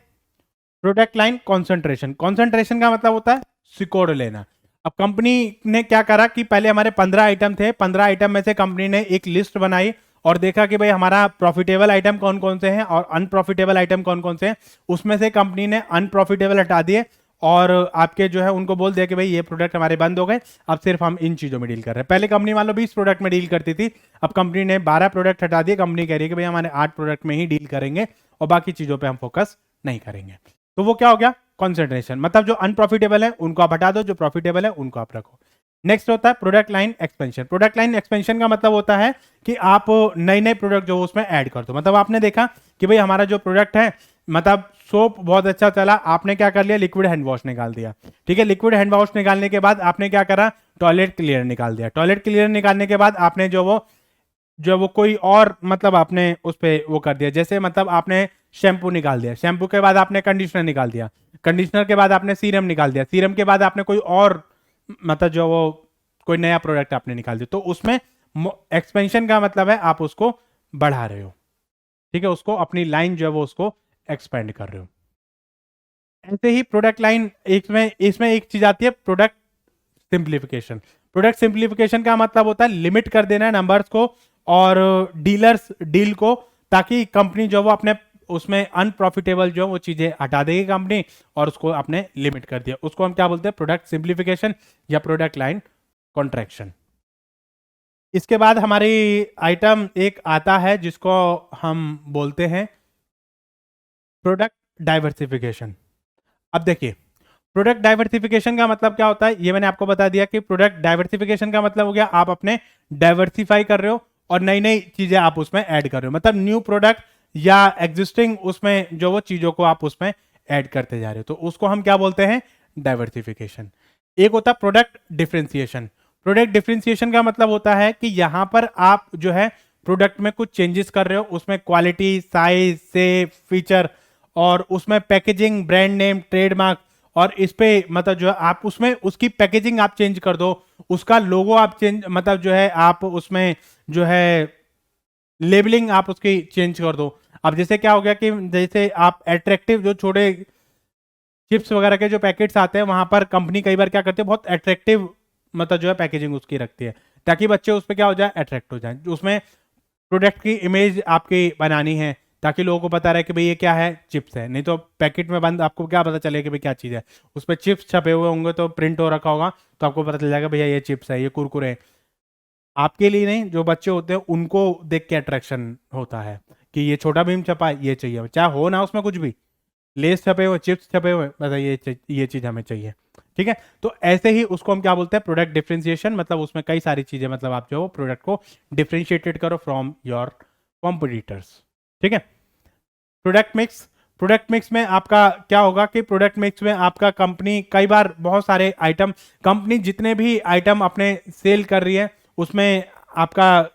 प्रोडक्ट लाइन कॉन्सेंट्रेशन, कॉन्सेंट्रेशन का मतलब होता है सिकोड़ लेना। अब कंपनी ने क्या करा कि पहले हमारे 15 आइटम थे, 15 आइटम में से कंपनी ने एक लिस्ट बनाई और देखा कि भाई हमारा प्रॉफिटेबल आइटम कौन कौन से हैं और अनप्रॉफिटेबल आइटम कौन कौन से हैं। उसमें से कंपनी ने अनप्रॉफिटेबल हटा दिए और आपके जो है उनको बोल दिया कि भाई ये प्रोडक्ट हमारे बंद हो गए, अब सिर्फ हम इन चीजों में डील कर रहे हैं। पहले कंपनी मान लो 20 प्रोडक्ट में डील करती थी, अब कंपनी ने 12 प्रोडक्ट हटा दिए, कंपनी कह रही है कि भाई हमारे 8 प्रोडक्ट में ही डील करेंगे और बाकी चीजों पर हम फोकस नहीं करेंगे। तो वो क्या हो गया, कॉन्सेंट्रेशन। मतलब जो अनप्रॉफिटेबल है उनको आप हटा दो, जो प्रॉफिटेबल है उनको आप रखो। नेक्स्ट होता है product line expansion. Product line expansion का मतलब होता है कि आप नए नए प्रोडक्ट जो उसमें ऐड कर दो। मतलब आपने देखा कि भाई हमारा जो प्रोडक्ट है, मतलब सोप बहुत अच्छा चला, आपने क्या कर लिया, लिक्विड हैंड वॉश निकाल दिया। ठीक है, लिक्विड हैंड वॉश निकालने के बाद आपने क्या करा, टॉयलेट क्लियर निकाल दिया। टॉयलेट क्लियर निकालने के बाद आपने जो वो कोई और मतलब आपने उस पर वो कर दिया, जैसे मतलब आपने शैम्पू निकाल दिया, शैम्पू के बाद आपने कंडीशनर निकाल दिया, कंडीशनर के बाद आपने सीरम निकाल दिया, सीरम के बाद आपने कोई और मतलब जो वो कोई नया प्रोडक्ट आपने निकाल दिया। तो उसमें एक्सपेंशन का मतलब है आप उसको बढ़ा रहे हो। ठीक है, उसको अपनी लाइन जो है वो उसको एक्सपेंड कर रहे हो। ऐसे ही प्रोडक्ट लाइन इसमें एक चीज आती है प्रोडक्ट सिंप्लीफिकेशन। प्रोडक्ट सिंप्लीफिकेशन का मतलब होता है लिमिट कर देना नंबर्स को और डीलर्स डील को, ताकि कंपनी जो वो अपने उसमें अनप्रॉफिटेबल जो वो चीजें हटा देगी कंपनी और उसको आपने लिमिट कर दिया, उसको हम क्या बोलते हैं, प्रोडक्ट सिंप्लीफिकेशन या प्रोडक्ट लाइन कॉन्ट्रैक्शन। इसके बाद हमारी आइटम एक आता है जिसको हम बोलते हैं प्रोडक्ट डाइवर्सिफिकेशन। अब देखिए, प्रोडक्ट डाइवर्सिफिकेशन का मतलब क्या होता है, ये मैंने आपको बता दिया कि प्रोडक्ट डाइवर्सिफिकेशन का मतलब हो गया आप अपने डाइवर्सिफाई कर रहे हो और नई नई चीजें आप उसमें ऐड कर रहे हो, मतलब न्यू प्रोडक्ट या एग्जिस्टिंग उसमें जो वो चीजों को आप उसमें ऐड करते जा रहे हो, तो उसको हम क्या बोलते हैं, डाइवर्सिफिकेशन। एक होता है प्रोडक्ट डिफरेंशिएशन। प्रोडक्ट डिफरेंशिएशन का मतलब होता है कि यहां पर आप जो है प्रोडक्ट में कुछ चेंजेस कर रहे हो, उसमें क्वालिटी, साइज, शेप, फीचर और उसमें पैकेजिंग, ब्रांड नेम, ट्रेडमार्क, और इस पे मतलब जो है आप उसमें उसकी पैकेजिंग आप चेंज कर दो, उसका लोगो आप चेंज मतलब जो है आप उसमें जो है लेबलिंग आप उसकी चेंज कर दो। अब जैसे क्या हो गया कि जैसे आप एट्रैक्टिव जो छोटे चिप्स वगैरह के जो पैकेट्स आते हैं वहां पर कंपनी कई बार क्या करती है, बहुत अट्रैक्टिव मतलब जो है पैकेजिंग उसकी रखती है ताकि बच्चे उस पर क्या हो जाए, अट्रैक्ट हो जाए। उसमें प्रोडक्ट की इमेज आपकी बनानी है ताकि लोगों को पता रहे कि भाई ये क्या है, चिप्स है, नहीं तो पैकेट में बंद आपको क्या पता चलेगा कि भाई क्या चीज़ है। उस पर चिप्स छपे हुए होंगे तो प्रिंट हो रखा होगा तो आपको पता चल जाएगा भैया ये चिप्स है, ये कुरकुरे है। आपके लिए नहीं, जो बच्चे होते हैं उनको देख के अट्रैक्शन होता है कि ये छोटा भीम छपा है, ये चाहिए, चाहे हो ना उसमें कुछ भी, लेस छपे हुए, चिप्स छपे हुए, मतलब ये चीज़ हमें चाहिए। ठीक है, तो ऐसे ही उसको हम क्या बोलते हैं, प्रोडक्ट डिफरेंशिएशन, मतलब उसमें कई सारी चीजें, मतलब आप जो प्रोडक्ट को डिफरेंशिएटेड करो फ्रॉम योर कॉम्पिटिटर्स। ठीक है, प्रोडक्ट मिक्स। प्रोडक्ट मिक्स में आपका क्या होगा कि प्रोडक्ट मिक्स में आपका कंपनी कई बार बहुत सारे आइटम, कंपनी जितने भी आइटम अपने सेल कर रही है उसमें आपका,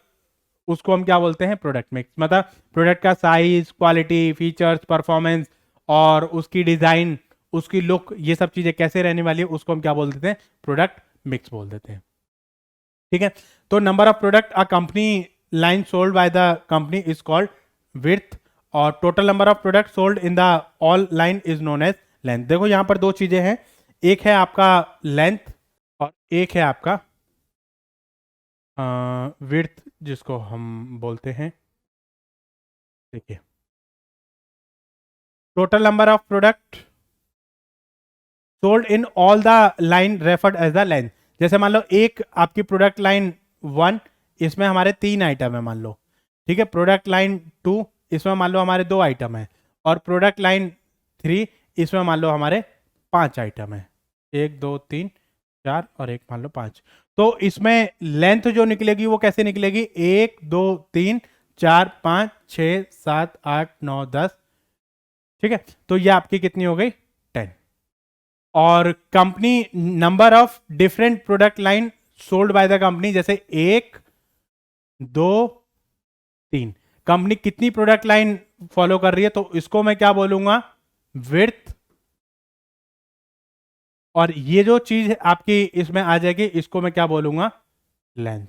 उसको हम क्या बोलते हैं, प्रोडक्ट मिक्स। मतलब प्रोडक्ट का साइज, क्वालिटी, फीचर्स, परफॉर्मेंस और उसकी डिजाइन, उसकी लुक, ये सब चीजें कैसे रहने वाली है उसको हम क्या बोल देते हैं, प्रोडक्ट मिक्स बोल देते हैं। ठीक है, तो number of product a company line sold by the company is called width, और total number of product sold in the all line is known as length. देखो यहां पर दो चीजें हैं, एक है आपका लेंथ और एक है आपका विड्थ जिसको हम बोलते हैं। देखिए, total number of product sold in all the line referred as the length. जैसे मान लो एक आपकी प्रोडक्ट लाइन 1, इसमें हमारे 3 आइटम है मान लो। ठीक है, प्रोडक्ट लाइन 2, इसमें मान लो हमारे 2 आइटम है, और प्रोडक्ट लाइन 3, इसमें मान लो हमारे 5 आइटम है, 1 2 3 4 और एक मान लो 5। तो इसमें लेंथ जो निकलेगी वो कैसे निकलेगी, 1 2 3 4 5 6 7 8 9 10। ठीक है, तो ये आपकी कितनी हो गई, 10। और company number of different product line sold by the company, जैसे 1 2 3, कंपनी कितनी प्रोडक्ट लाइन फॉलो कर रही है, तो इसको मैं क्या बोलूंगा, विड्थ। और ये जो चीज आपकी इसमें आ जाएगी इसको मैं क्या बोलूंगा, लेंथ।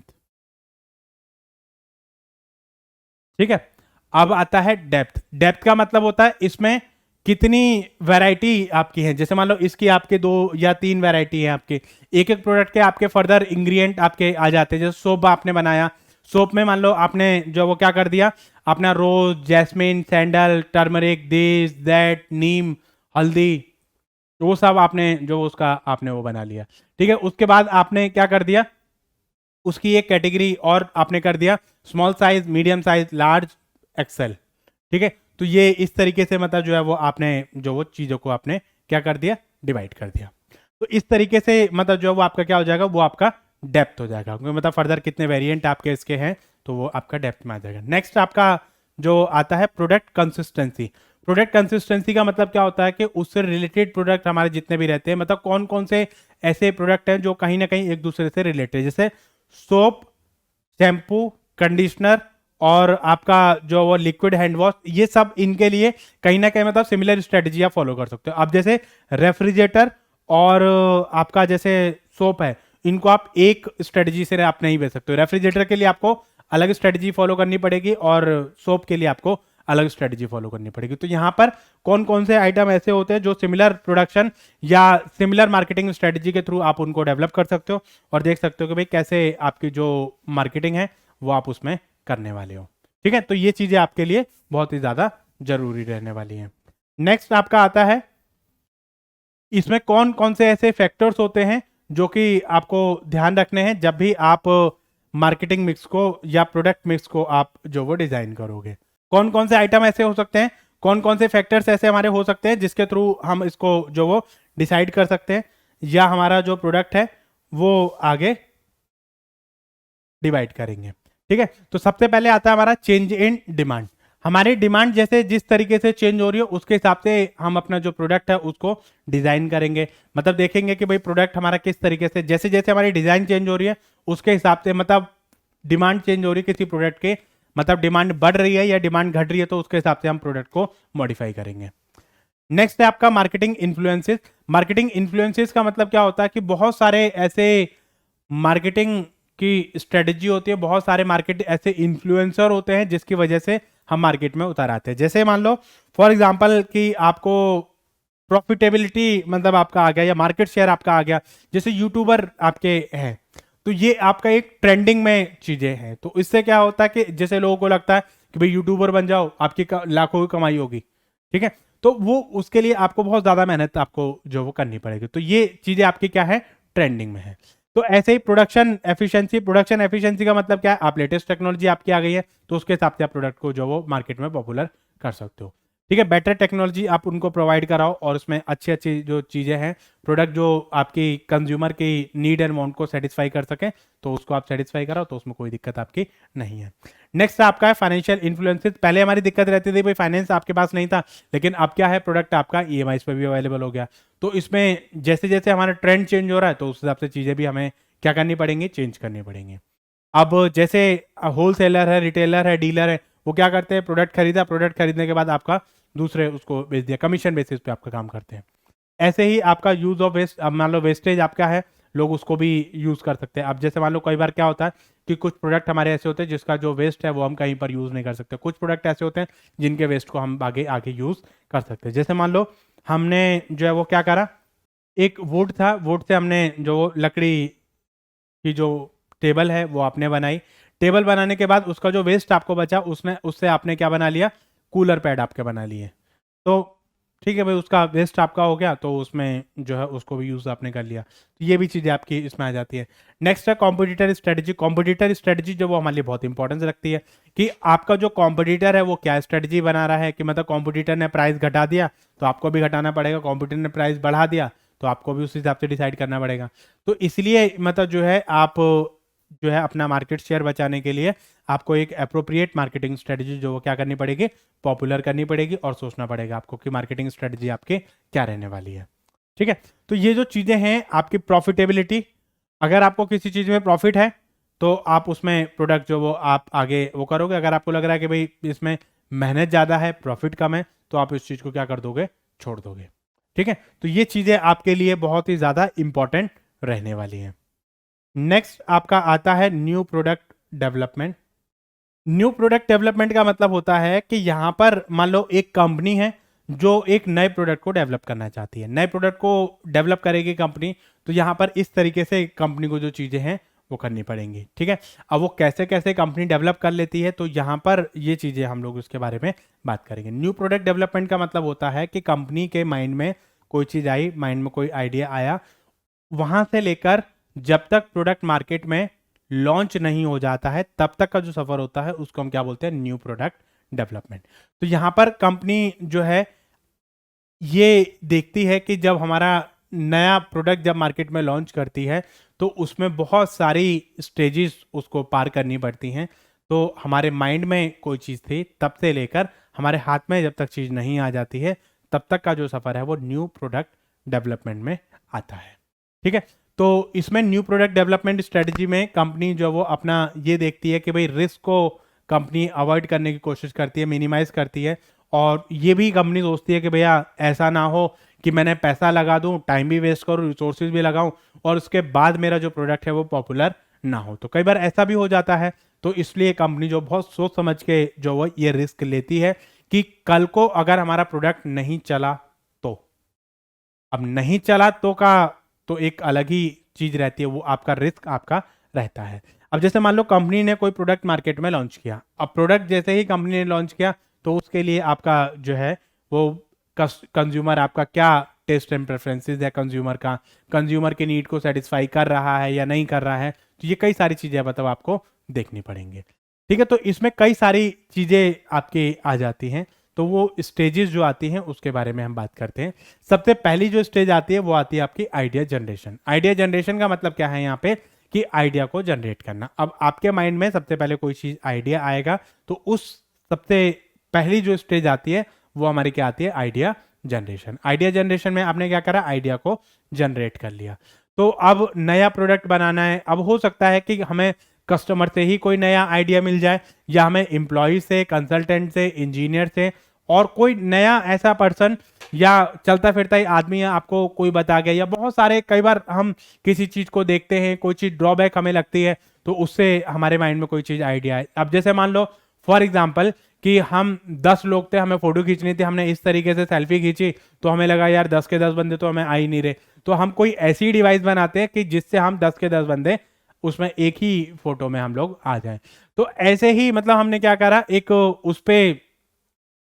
ठीक है, अब आता है डेप्थ। डेप्थ का मतलब होता है इसमें कितनी वैरायटी आपकी है। जैसे मान लो इसकी आपके 2 या 3 वैरायटी है आपके, एक एक प्रोडक्ट के आपके फर्दर इंग्रेडिएंट आपके आ जाते हैं। जैसे सोप आपने बनाया, सोप में मान लो आपने जो वो क्या कर दिया, अपना rose, jasmine, sandal, turmeric, this that, neem, हल्दी, वो सब आपने जो उसका आपने वो बना लिया। ठीक है, उसके बाद आपने क्या कर दिया, उसकी एक कैटेगरी और आपने कर दिया small size, medium size, large, XL. ठीक है, तो ये इस तरीके से मतलब जो है वो आपने जो वो चीज़ों को आपने क्या कर दिया, डिवाइड कर दिया। तो इस तरीके से मतलब जो है वो आपका क्या हो जाएगा, वो आपका डेप्थ हो जाएगा, क्योंकि मतलब फर्दर कितने वेरिएंट आपके इसके हैं तो वो आपका डेप्थ में आ जाएगा। नेक्स्ट आपका जो आता है प्रोडक्ट कंसिस्टेंसी। प्रोडक्ट कंसिस्टेंसी का मतलब क्या होता है कि उससे रिलेटेड प्रोडक्ट हमारे जितने भी रहते हैं, मतलब कौन कौन से ऐसे प्रोडक्ट हैं जो कहीं ना कहीं एक दूसरे से रिलेटेड, जैसे सोप, शैम्पू, कंडीशनर और आपका जो वो लिक्विड हैंड वॉश, ये सब इनके लिए कहीं ना कहीं मतलब सिमिलर स्ट्रेटजी आप फॉलो कर सकते हो। अब जैसे रेफ्रिजरेटर और आपका जैसे सोप है, इनको आप एक स्ट्रेटजी से आप नहीं बेच सकते हो। रेफ्रिजरेटर के लिए आपको अलग स्ट्रेटजी फॉलो करनी पड़ेगी और सोप के लिए आपको अलग स्ट्रेटजी फॉलो करनी पड़ेगी। तो यहाँ पर कौन कौन से आइटम ऐसे होते हैं जो सिमिलर प्रोडक्शन या सिमिलर मार्केटिंग स्ट्रेटजी के थ्रू आप उनको डेवलप कर सकते हो और देख सकते हो कि भाई कैसे आपकी जो मार्केटिंग है वो आप उसमें करने वाले हो। ठीक है, तो ये चीजें आपके लिए बहुत ही ज्यादा जरूरी रहने वाली हैं। नेक्स्ट आपका आता है, इसमें कौन कौन से ऐसे फैक्टर्स होते हैं जो कि आपको ध्यान रखने हैं जब भी आप मार्केटिंग मिक्स को या प्रोडक्ट मिक्स को आप जो वो डिजाइन करोगे। कौन कौन से आइटम ऐसे हो सकते हैं, कौन कौन से फैक्टर्स ऐसे हमारे हो सकते हैं जिसके थ्रू हम इसको जो वो डिसाइड कर सकते हैं या हमारा जो प्रोडक्ट है वो आगे डिवाइड करेंगे। ठीक है, तो सबसे पहले आता है हमारा चेंज इन डिमांड। हमारी डिमांड जैसे जिस तरीके से चेंज हो रही है उसके हिसाब से हम अपना जो प्रोडक्ट है उसको डिजाइन करेंगे। मतलब देखेंगे कि भाई प्रोडक्ट हमारा किस तरीके से, जैसे जैसे हमारी डिजाइन चेंज हो रही है उसके हिसाब से, मतलब डिमांड चेंज हो रही है किसी प्रोडक्ट के, मतलब डिमांड बढ़ रही है या डिमांड घट रही है, तो उसके हिसाब से हम प्रोडक्ट को मॉडिफाई करेंगे। नेक्स्ट है आपका मार्केटिंग इन्फ्लुएंसेस। मार्केटिंग इन्फ्लुएंसेस का मतलब क्या होता है कि बहुत सारे ऐसे मार्केटिंग की स्ट्रेटजी होती है, बहुत सारे मार्केट ऐसे इन्फ्लुएंसर होते हैं जिसकी वजह से हम मार्केट में उतर आते हैं। जैसे मान लो फॉर एग्जांपल कि आपको प्रॉफिटेबिलिटी मतलब आपका आ गया या मार्केट शेयर आपका आ गया, जैसे यूट्यूबर आपके हैं, तो ये आपका एक ट्रेंडिंग में चीजें हैं। तो इससे क्या होता है कि जैसे लोगों को लगता है कि भाई यूट्यूबर बन जाओ, आपकी लाखों की कमाई होगी। ठीक है, तो वो उसके लिए आपको बहुत ज्यादा मेहनत आपको जो वो करनी पड़ेगी। तो ये चीजें आपकी क्या है, ट्रेंडिंग में है। तो ऐसे ही प्रोडक्शन एफिशिएंसी, प्रोडक्शन एफिशिएंसी का मतलब क्या है, आप लेटेस्ट टेक्नोलॉजी आपकी आ गई है तो उसके हिसाब से आप प्रोडक्ट को जो वो मार्केट में पॉपुलर कर सकते हो। ठीक है, बेटर टेक्नोलॉजी आप उनको प्रोवाइड कराओ और उसमें अच्छी अच्छी जो चीज़ें हैं, प्रोडक्ट जो आपकी कंज्यूमर की नीड एंड वांट को सेटिस्फाई कर सके, तो उसको आप सेटिस्फाई कराओ, तो उसमें कोई दिक्कत आपकी नहीं है। नेक्स्ट आपका है फाइनेंशियल इन्फ्लुएंसेस। पहले हमारी दिक्कत रहती थी भाई फाइनेंस आपके पास नहीं था, लेकिन अब क्या है, प्रोडक्ट आपका ईएमआई पे भी अवेलेबल हो गया। तो इसमें जैसे जैसे हमारा ट्रेंड चेंज हो रहा है तो उस हिसाब से चीज़ें भी हमें क्या करनी पड़ेंगी, चेंज करनी पड़ेंगी। अब जैसे होलसेलर है, रिटेलर है, डीलर है, वो क्या करते हैं, प्रोडक्ट खरीदा, प्रोडक्ट खरीदने के बाद आपका दूसरे उसको बेच दिया, कमीशन बेसिस पे आपका काम करते हैं। ऐसे ही आपका यूज ऑफ वेस्ट, अब मान लो वेस्टेज आपका है, लोग उसको भी यूज कर सकते हैं। अब जैसे मान लो कई बार क्या होता है कि कुछ प्रोडक्ट हमारे ऐसे होते हैं जिसका जो वेस्ट है वो हम कहीं पर यूज नहीं कर सकते, कुछ प्रोडक्ट ऐसे होते हैं जिनके वेस्ट को हम आगे आगे यूज कर सकते हैं। जैसे मान लो हमने जो है वो क्या करा, एक वुड था, वुड से हमने जो लकड़ी की जो टेबल है वो आपने बनाई, टेबल बनाने के बाद उसका जो वेस्ट आपको बचा उसने उससे आपने क्या बना लिया, कूलर पैड आपके बना लिए। तो ठीक है भाई, उसका वेस्ट आपका हो गया तो उसमें जो है उसको भी यूज आपने कर लिया। तो ये भी चीज़ें आपकी इसमें आ जाती है। नेक्स्ट है कॉम्पिटिटर स्ट्रेटजी। कॉम्पिटिटर स्ट्रेटजी जो वो हमारे लिए बहुत इंपॉर्टेंस रखती है कि आपका जो कॉम्पिटिटर है वो क्या स्ट्रेटजी बना रहा है, कि मतलब कॉम्पिटिटर ने प्राइस घटा दिया तो आपको भी घटाना पड़ेगा, कॉम्पिटिटर ने प्राइस बढ़ा दिया तो आपको भी उस हिसाब से डिसाइड करना पड़ेगा। तो इसलिए मतलब जो है आप जो है अपना मार्केट शेयर बचाने के लिए आपको एक अप्रोप्रिएट मार्केटिंग स्ट्रेटजी जो वो क्या करनी पड़ेगी, पॉपुलर करनी पड़ेगी, और सोचना पड़ेगा आपको कि मार्केटिंग स्ट्रेटजी आपके क्या रहने वाली है। ठीक है, तो ये जो चीज़ें हैं आपकी प्रॉफिटेबिलिटी, अगर आपको किसी चीज़ में प्रॉफिट है तो आप उसमें प्रोडक्ट जो वो आप आगे वो करोगे। अगर आपको लग रहा है कि भाई इसमें मेहनत ज़्यादा है, प्रॉफिट कम है, तो आप इस चीज़ को क्या कर दोगे, छोड़ दोगे। ठीक है, तो ये चीज़ें आपके लिए बहुत ही ज़्यादा इंपॉर्टेंट रहने वाली हैं। नेक्स्ट आपका आता है new product development. New product development का मतलब होता है कि यहां पर मान लो एक कंपनी है जो एक नए प्रोडक्ट को डेवलप करना चाहती है, नए प्रोडक्ट को डेवलप करेगी कंपनी, तो यहां पर इस तरीके से कंपनी को जो चीजें हैं वो करनी पड़ेंगी। ठीक है, अब वो कैसे कैसे कंपनी डेवलप कर लेती है, तो यहां पर ये चीजें हम लोग उसके बारे में बात करेंगे। न्यू प्रोडक्ट डेवलपमेंट का मतलब होता है कि कंपनी के माइंड में कोई चीज आई, माइंड में कोई आइडिया आया, वहां से लेकर जब तक प्रोडक्ट मार्केट में लॉन्च नहीं हो जाता है तब तक का जो सफर होता है उसको हम क्या बोलते हैं, न्यू प्रोडक्ट डेवलपमेंट। तो यहां पर कंपनी जो है ये देखती है कि जब हमारा नया प्रोडक्ट जब मार्केट में लॉन्च करती है तो उसमें बहुत सारी स्टेजेस उसको पार करनी पड़ती हैं। तो हमारे माइंड में कोई चीज़ थी तब से लेकर हमारे हाथ में जब तक चीज़ नहीं आ जाती है तब तक का जो सफ़र है वो न्यू प्रोडक्ट डेवलपमेंट में आता है। ठीक है, तो इसमें न्यू प्रोडक्ट डेवलपमेंट स्ट्रेटजी में कंपनी जो वो अपना ये देखती है कि भाई रिस्क को कंपनी अवॉइड करने की कोशिश करती है, मिनिमाइज करती है, और ये भी कंपनी सोचती है कि भैया ऐसा ना हो कि मैंने पैसा लगा दूं, टाइम भी वेस्ट करूं, रिसोर्सेज भी लगाऊं, और उसके बाद मेरा जो प्रोडक्ट है वो पॉपुलर ना हो। तो कई बार ऐसा भी हो जाता है, तो इसलिए कंपनी जो बहुत सोच समझ के जो वो ये रिस्क लेती है कि कल को अगर हमारा प्रोडक्ट नहीं चला तो, अब नहीं चला तो एक अलग ही चीज रहती है, वो आपका रिस्क आपका रहता है। अब जैसे मान लो कंपनी ने कोई प्रोडक्ट मार्केट में लॉन्च किया, अब प्रोडक्ट जैसे ही कंपनी ने लॉन्च किया तो उसके लिए आपका जो है वो कंज्यूमर आपका क्या टेस्ट एंड प्रेफरेंसेस है कंज्यूमर का, कंज्यूमर के नीड को सेटिस्फाई कर रहा है या नहीं कर रहा है, तो ये कई सारी चीज़ें मतलब आपको देखनी पड़ेंगी। ठीक है, तो इसमें कई सारी चीज़ें आपके आ जाती हैं, तो वो स्टेजेस जो आती हैं उसके बारे में हम बात करते हैं। सबसे पहली जो स्टेज आती है वो आती है आपकी आइडिया जनरेशन। आइडिया जनरेशन का मतलब क्या है यहाँ पे कि आइडिया को जनरेट करना। अब आपके माइंड में सबसे पहले कोई चीज आइडिया आएगा तो उस सबसे पहली जो स्टेज आती है वो हमारी क्या आती है, आइडिया जनरेशन। आइडिया जनरेशन में आपने क्या करा, आइडिया को जनरेट कर लिया। तो अब नया प्रोडक्ट बनाना है। अब हो सकता है कि हमें कस्टमर से ही कोई नया आइडिया मिल जाए, या हमें एम्प्लॉय से, कंसल्टेंट से, इंजीनियर से, और कोई नया ऐसा पर्सन या चलता फिरता ही आदमी है आपको कोई बता गया, या बहुत सारे, कई बार हम किसी चीज को देखते हैं, कोई चीज ड्रॉबैक हमें लगती है तो उससे हमारे माइंड में कोई चीज आइडिया है। अब जैसे मान लो फॉर एग्जाम्पल कि हम 10 लोग थे, हमें फोटो खींचनी थी, हमने इस तरीके से सेल्फी खींची तो हमें लगा यार 10 के 10 बंदे तो हमें आ ही नहीं रहे, तो हम कोई ऐसी डिवाइस बनाते हैं कि जिससे हम 10 के 10 बंदे उसमें एक ही फोटो में हम लोग आ जाएं। तो ऐसे ही मतलब हमने क्या करा, एक उस पे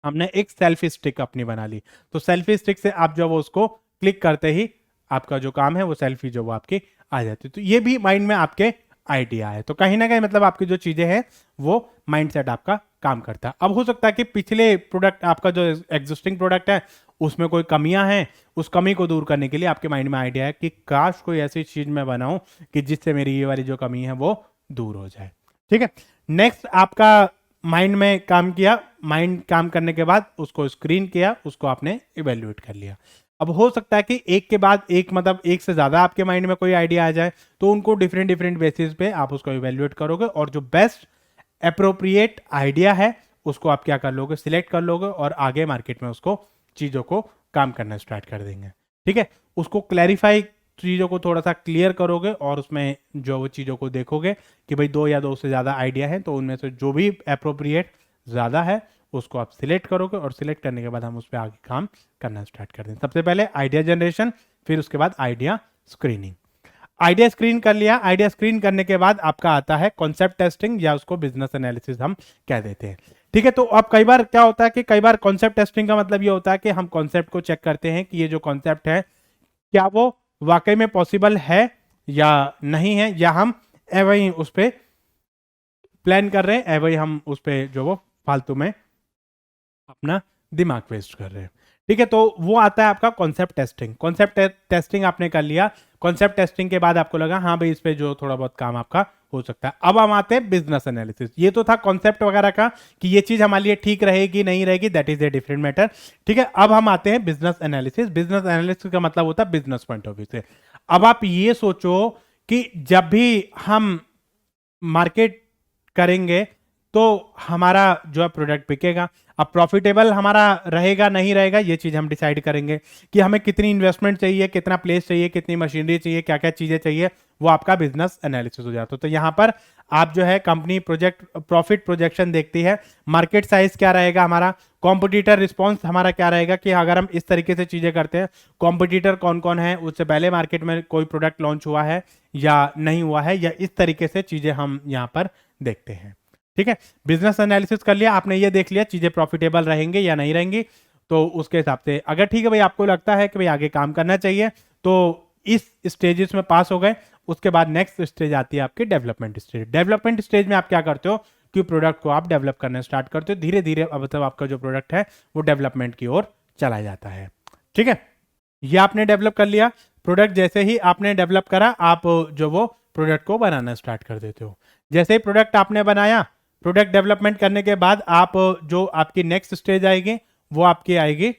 हमने एक सेल्फी स्टिक अपनी बना ली। तो सेल्फी स्टिक से आप जो वो उसको क्लिक करते ही आपका जो काम है वो सेल्फी जो वो आपकी आ जाती है। तो ये भी माइंड में आपके आइडिया है। तो कहीं ना कहीं मतलब आपकी जो चीजें हैं वो माइंडसेट आपका काम करता है। अब हो सकता है कि पिछले प्रोडक्ट, आपका जो एग्जिस्टिंग प्रोडक्ट है उसमें कोई कमियां हैं, उस कमी को दूर करने के लिए आपके माइंड में आइडिया है कि काश कोई ऐसी चीज मैं बनाऊं कि जिससे मेरी ये वाली जो कमी है वो दूर हो जाए। ठीक है, नेक्स्ट आपका माइंड में काम किया, माइंड काम करने के बाद उसको स्क्रीन किया, उसको आपने इवेल्युएट कर लिया। अब हो सकता है कि एक के बाद एक, मतलब एक से ज्यादा आपके माइंड में कोई आइडिया आ जाए, तो उनको डिफरेंट डिफरेंट बेसिस पे आप उसको इवेल्युएट करोगे और जो बेस्ट अप्रोप्रिएट आइडिया है उसको आप क्या कर लोगे, सिलेक्ट कर लोगे और आगे मार्केट में उसको चीजों को काम करना स्टार्ट कर देंगे। ठीक है, उसको क्लैरिफाई, चीज़ों को थोड़ा सा क्लियर करोगे और उसमें जो वो चीज़ों को देखोगे कि भाई 2 या 2 से ज़्यादा आइडिया है, तो उनमें से जो भी अप्रोप्रिएट ज़्यादा है उसको आप सिलेक्ट करोगे और सिलेक्ट करने के बाद हम उस पर आगे काम करना स्टार्ट कर दें। सबसे पहले आइडिया जनरेशन, फिर उसके बाद आइडिया स्क्रीनिंग। आइडिया स्क्रीन कर लिया, आइडिया स्क्रीन करने के बाद आपका आता है कॉन्सेप्ट टेस्टिंग, या उसको बिजनेस एनालिसिस हम कह देते हैं। ठीक है, तो अब कई बार क्या होता है कि कई बार कॉन्सेप्ट टेस्टिंग का मतलब ये होता है कि हम कॉन्सेप्ट को चेक करते हैं कि ये जो कॉन्सेप्ट है क्या वो वाकई में पॉसिबल है या नहीं है, या हम एवं ही उस पर प्लान कर रहे हैं, एवं ही हम उस पर जो वो फालतू में अपना दिमाग वेस्ट कर रहे हैं। ठीक है, तो वो आता है आपका कॉन्सेप्ट टेस्टिंग। कॉन्सेप्ट टेस्टिंग आपने कर लिया, कॉन्सेप्ट टेस्टिंग के बाद आपको लगा हाँ भाई इस पे जो थोड़ा बहुत काम आपका हो सकता है। अब हम आते हैं बिजनेस एनालिसिस। ये तो था कॉन्सेप्ट वगैरह का कि ये चीज हमारे लिए ठीक रहेगी नहीं रहेगी, that is a different matter. ठीक है, अब हम आते हैं बिजनेस एनालिसिस। बिजनेस एनालिसिस का मतलब होता है बिजनेस पॉइंट ऑफ व्यू से। अब आप ये सोचो कि जब भी हम मार्केट करेंगे तो हमारा जो है प्रोडक्ट बिकेगा। अब प्रॉफिटेबल हमारा रहेगा नहीं रहेगा ये चीज हम डिसाइड करेंगे कि हमें कितनी इन्वेस्टमेंट चाहिए, कितना प्लेस चाहिए, कितनी मशीनरी चाहिए, क्या क्या चीजें चाहिए, वो आपका बिजनेस एनालिसिस हो जाता है। तो यहाँ पर आप जो है कंपनी प्रोजेक्ट प्रॉफिट प्रोजेक्शन देखती है, मार्केट साइज क्या रहेगा हमारा, कॉम्पिटिटर रिस्पॉन्स हमारा क्या रहेगा कि अगर हम इस तरीके से चीजें करते हैं, कॉम्पिटिटर कौन कौन है, उससे पहले मार्केट में कोई प्रोडक्ट लॉन्च हुआ है या नहीं हुआ है, या इस तरीके से चीजें हम यहाँ पर देखते हैं। ठीक है, बिजनेस एनालिसिस कर लिया आपने, ये देख लिया चीजें प्रॉफिटेबल रहेंगे या नहीं रहेंगी, तो उसके हिसाब से अगर ठीक है भाई आपको लगता है कि भाई आगे काम करना चाहिए, तो इस स्टेजेस में पास हो गए। उसके बाद नेक्स्ट स्टेज आती है आपकी डेवलपमेंट स्टेज। डेवलपमेंट स्टेज में आप क्या करते हो कि प्रोडक्ट को आप डेवलप करना स्टार्ट करते हो, धीरे धीरे मतलब आपका जो प्रोडक्ट है वो डेवलपमेंट की ओर चला जाता है। ठीक है, ये आपने डेवलप कर लिया प्रोडक्ट। जैसे ही आपने डेवलप करा आप जो वो प्रोडक्ट को बनाना स्टार्ट कर देते हो। जैसे ही प्रोडक्ट आपने बनाया, प्रोडक्ट डेवलपमेंट करने के बाद आप जो आपकी नेक्स्ट स्टेज आएगी वो आपकी आएगी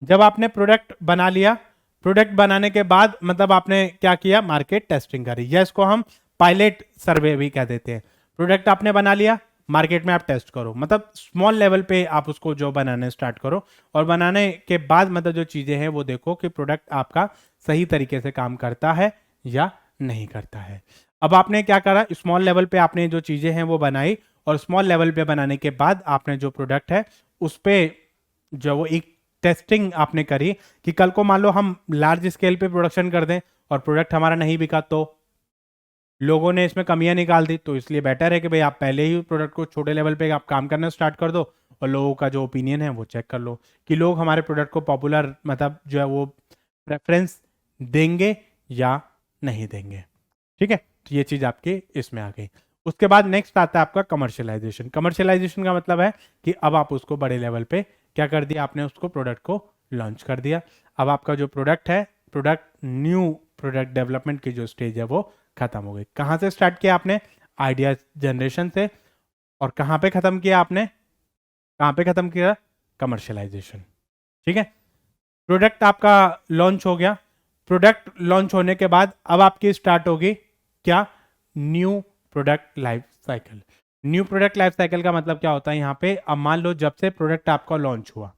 जब आपने प्रोडक्ट बना लिया। प्रोडक्ट बनाने के बाद मतलब आपने क्या किया, मार्केट टेस्टिंग करी, या इसको हम पायलट सर्वे भी कह देते हैं। प्रोडक्ट आपने बना लिया, मार्केट में आप टेस्ट करो, मतलब स्मॉल लेवल पे आप उसको जो बनाने स्टार्ट करो, और बनाने के बाद मतलब जो चीजें हैं वो देखो कि प्रोडक्ट आपका सही तरीके से काम करता है या नहीं करता है। अब आपने क्या करा, स्मॉल लेवल पे आपने जो चीजें हैं वो बनाई, और स्मॉल लेवल पे बनाने के बाद आपने जो प्रोडक्ट है उस पे जो वो एक टेस्टिंग आपने करी कि कल को मान लो हम लार्ज स्केल पे प्रोडक्शन कर दें और प्रोडक्ट हमारा नहीं बिका, तो लोगों ने इसमें कमियां निकाल दी, तो इसलिए बेटर है कि भाई आप पहले ही प्रोडक्ट को छोटे लेवल पे आप काम करना स्टार्ट कर दो, और लोगों का जो ओपिनियन है वो चेक कर लो कि लोग हमारे प्रोडक्ट को पॉपुलर मतलब जो है वो प्रेफरेंस देंगे या नहीं देंगे। ठीक है, तो ये चीज़ आपके इसमें आ गई। उसके बाद नेक्स्ट आता है आपका कमर्शियलाइजेशन। कमर्शियलाइजेशन का मतलब है कि अब आप उसको बड़े लेवल पे क्या कर दिया, आपने उसको प्रोडक्ट को लॉन्च कर दिया। अब आपका जो प्रोडक्ट है, प्रोडक्ट न्यू प्रोडक्ट डेवलपमेंट की जो स्टेज है वो खत्म हो गई। कहाँ से स्टार्ट किया आपने? आइडिया जनरेशन से। और कहाँ पे खत्म किया आपने? कहाँ पे खत्म किया? कमर्शियलाइजेशन। ठीक है, प्रोडक्ट आपका लॉन्च हो गया। प्रोडक्ट लॉन्च होने के बाद अब आपकी स्टार्ट होगी क्या? New product life cycle. New product life cycle का मतलब क्या होता है यहाँ पे? अब मान लो जब से प्रोडक्ट आपका लॉन्च हुआ,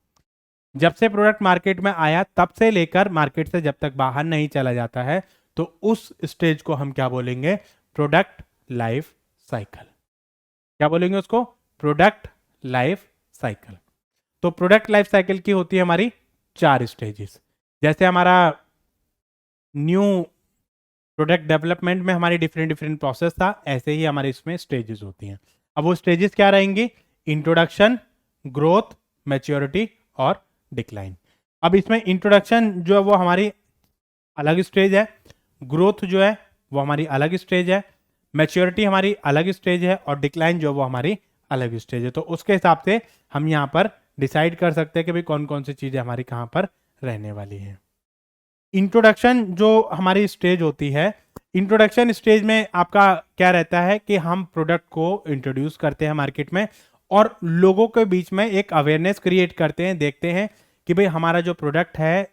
जब से प्रोडक्ट मार्केट में आया तब से लेकर मार्केट से जब तक बाहर नहीं चला जाता है, तो उस स्टेज को हम क्या बोलेंगे? Product life cycle. क्या बोलेंगे उसको? Product life cycle. तो प्रोडक्ट लाइफ साइकिल की होती है हमारी 4 स्टेजेस। जैसे हमारा न्यू प्रोडक्ट डेवलपमेंट में हमारी डिफरेंट डिफरेंट प्रोसेस था, ऐसे ही हमारे इसमें स्टेजेस होती हैं। अब वो स्टेजेस क्या रहेंगी? इंट्रोडक्शन, ग्रोथ, मैच्योरिटी और डिक्लाइन। अब इसमें इंट्रोडक्शन जो है वो हमारी अलग स्टेज है, ग्रोथ जो है वो हमारी अलग स्टेज है, मैच्योरिटी हमारी अलग स्टेज है और डिक्लाइन जो है वो हमारी अलग स्टेज है। तो उसके हिसाब से हम यहाँ पर डिसाइड कर सकते हैं कि भाई कौन कौन सी चीजें हमारी कहाँ पर रहने वाली हैं। इंट्रोडक्शन जो हमारी स्टेज होती है, इंट्रोडक्शन स्टेज में आपका क्या रहता है कि हम प्रोडक्ट को इंट्रोड्यूस करते हैं मार्केट में और लोगों के बीच में एक अवेयरनेस क्रिएट करते हैं, देखते हैं कि भाई हमारा जो प्रोडक्ट है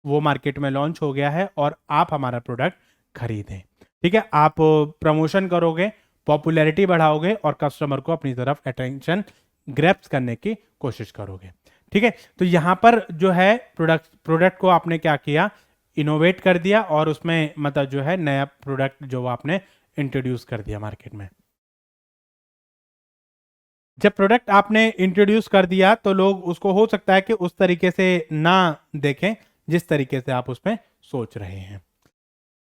वो मार्केट में लॉन्च हो गया है और आप हमारा प्रोडक्ट खरीदें। ठीक है, आप प्रमोशन करोगे, पॉपुलैरिटी बढ़ाओगे और कस्टमर को अपनी तरफ अटेंशन ग्रैप्स करने की कोशिश करोगे। ठीक है, तो यहाँ पर जो है प्रोडक्ट को आपने क्या किया? इनोवेट कर दिया और उसमें मतलब जो है नया प्रोडक्ट जो आपने इंट्रोड्यूस कर दिया मार्केट में। जब प्रोडक्ट आपने इंट्रोड्यूस कर दिया तो लोग उसको हो सकता है कि उस तरीके से ना देखें जिस तरीके से आप उसमें सोच रहे हैं।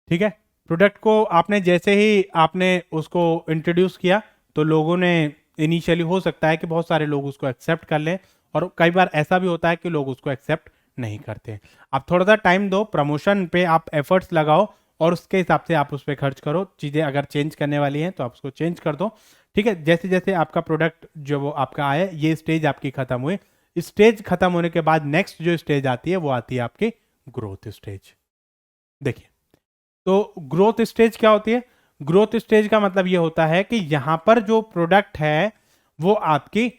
ठीक है, प्रोडक्ट को आपने जैसे ही आपने उसको इंट्रोड्यूस किया तो लोगों ने इनिशियली हो सकता है कि बहुत सारे लोग उसको एक्सेप्ट कर लें और कई बार ऐसा भी होता है कि लोग उसको एक्सेप्ट नहीं करते। आप थोड़ा सा टाइम दो, प्रमोशन पे आप एफर्ट्स लगाओ और उसके हिसाब से आप उस पर खर्च करो। चीज़ें अगर चेंज करने वाली हैं तो आप उसको चेंज कर दो। ठीक है, जैसे जैसे आपका प्रोडक्ट जो वो आपका आया, ये स्टेज आपकी खत्म हुई। स्टेज खत्म होने के बाद नेक्स्ट जो स्टेज आती है वो आती है आपकी ग्रोथ स्टेज। देखिए, तो ग्रोथ स्टेज क्या होती है? ग्रोथ स्टेज का मतलब ये होता है कि यहां पर जो प्रोडक्ट है वो आपकी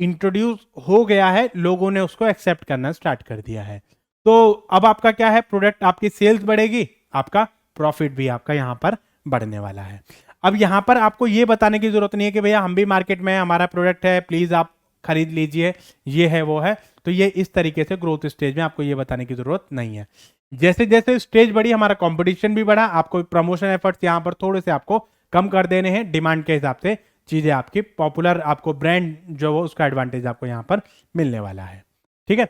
इंट्रोड्यूस हो गया है, लोगों ने उसको एक्सेप्ट करना स्टार्ट कर दिया है। तो अब आपका क्या है? प्रोडक्ट आपकी सेल्स बढ़ेगी, आपका प्रॉफिट भी आपका यहां पर बढ़ने वाला है। अब यहां पर आपको ये बताने की जरूरत नहीं है कि भैया हम भी मार्केट में हमारा प्रोडक्ट है, प्लीज आप खरीद लीजिए, ये है वो है। तो ये इस तरीके से ग्रोथ स्टेज में आपको ये बताने की जरूरत नहीं है। जैसे जैसे स्टेज बढ़ी हमारा कंपटीशन भी बढ़ा, आपको प्रमोशन एफर्ट्स यहां पर थोड़े से आपको कम कर देने हैं, डिमांड के हिसाब से चीजें आपकी पॉपुलर, आपको ब्रांड जो वो उसका एडवांटेज आपको यहां पर मिलने वाला है। ठीक है,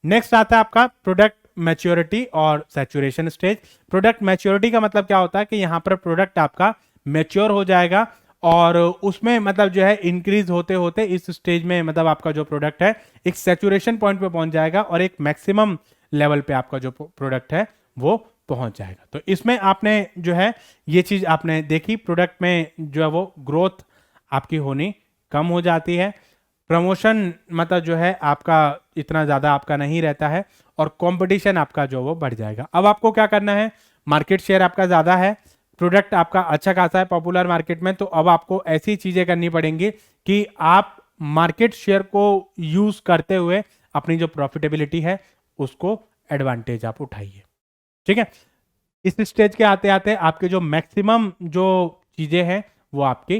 नेक्स्ट आता है आपका प्रोडक्ट मैच्योरिटी और सैचुरेशन स्टेज। प्रोडक्ट मैच्योरिटी का मतलब क्या होता है कि यहां पर प्रोडक्ट आपका मैच्योर हो जाएगा और उसमें मतलब जो है इंक्रीज होते होते इस स्टेज में मतलब आपका जो प्रोडक्ट है एक सैचुरेशन पॉइंट पे पहुंच जाएगा और एक मैक्सिमम लेवल पे आपका जो प्रोडक्ट है वो पहुंच जाएगा। तो इसमें आपने जो है ये चीज आपने देखी, प्रोडक्ट में जो है वो ग्रोथ आपकी होनी कम हो जाती है, प्रमोशन मतलब जो है आपका इतना ज्यादा आपका नहीं रहता है और कंपटीशन आपका जो वो बढ़ जाएगा। अब आपको क्या करना है? मार्केट शेयर आपका ज्यादा है, प्रोडक्ट आपका अच्छा खासा है पॉपुलर मार्केट में, तो अब आपको ऐसी चीजें करनी पड़ेंगी कि आप मार्केट शेयर को यूज करते हुए अपनी जो प्रॉफिटेबिलिटी है उसको एडवांटेज आप उठाइए। ठीक है, इस स्टेज के आते आते आपके जो मैक्सिमम जो चीजें हैं वो आपकी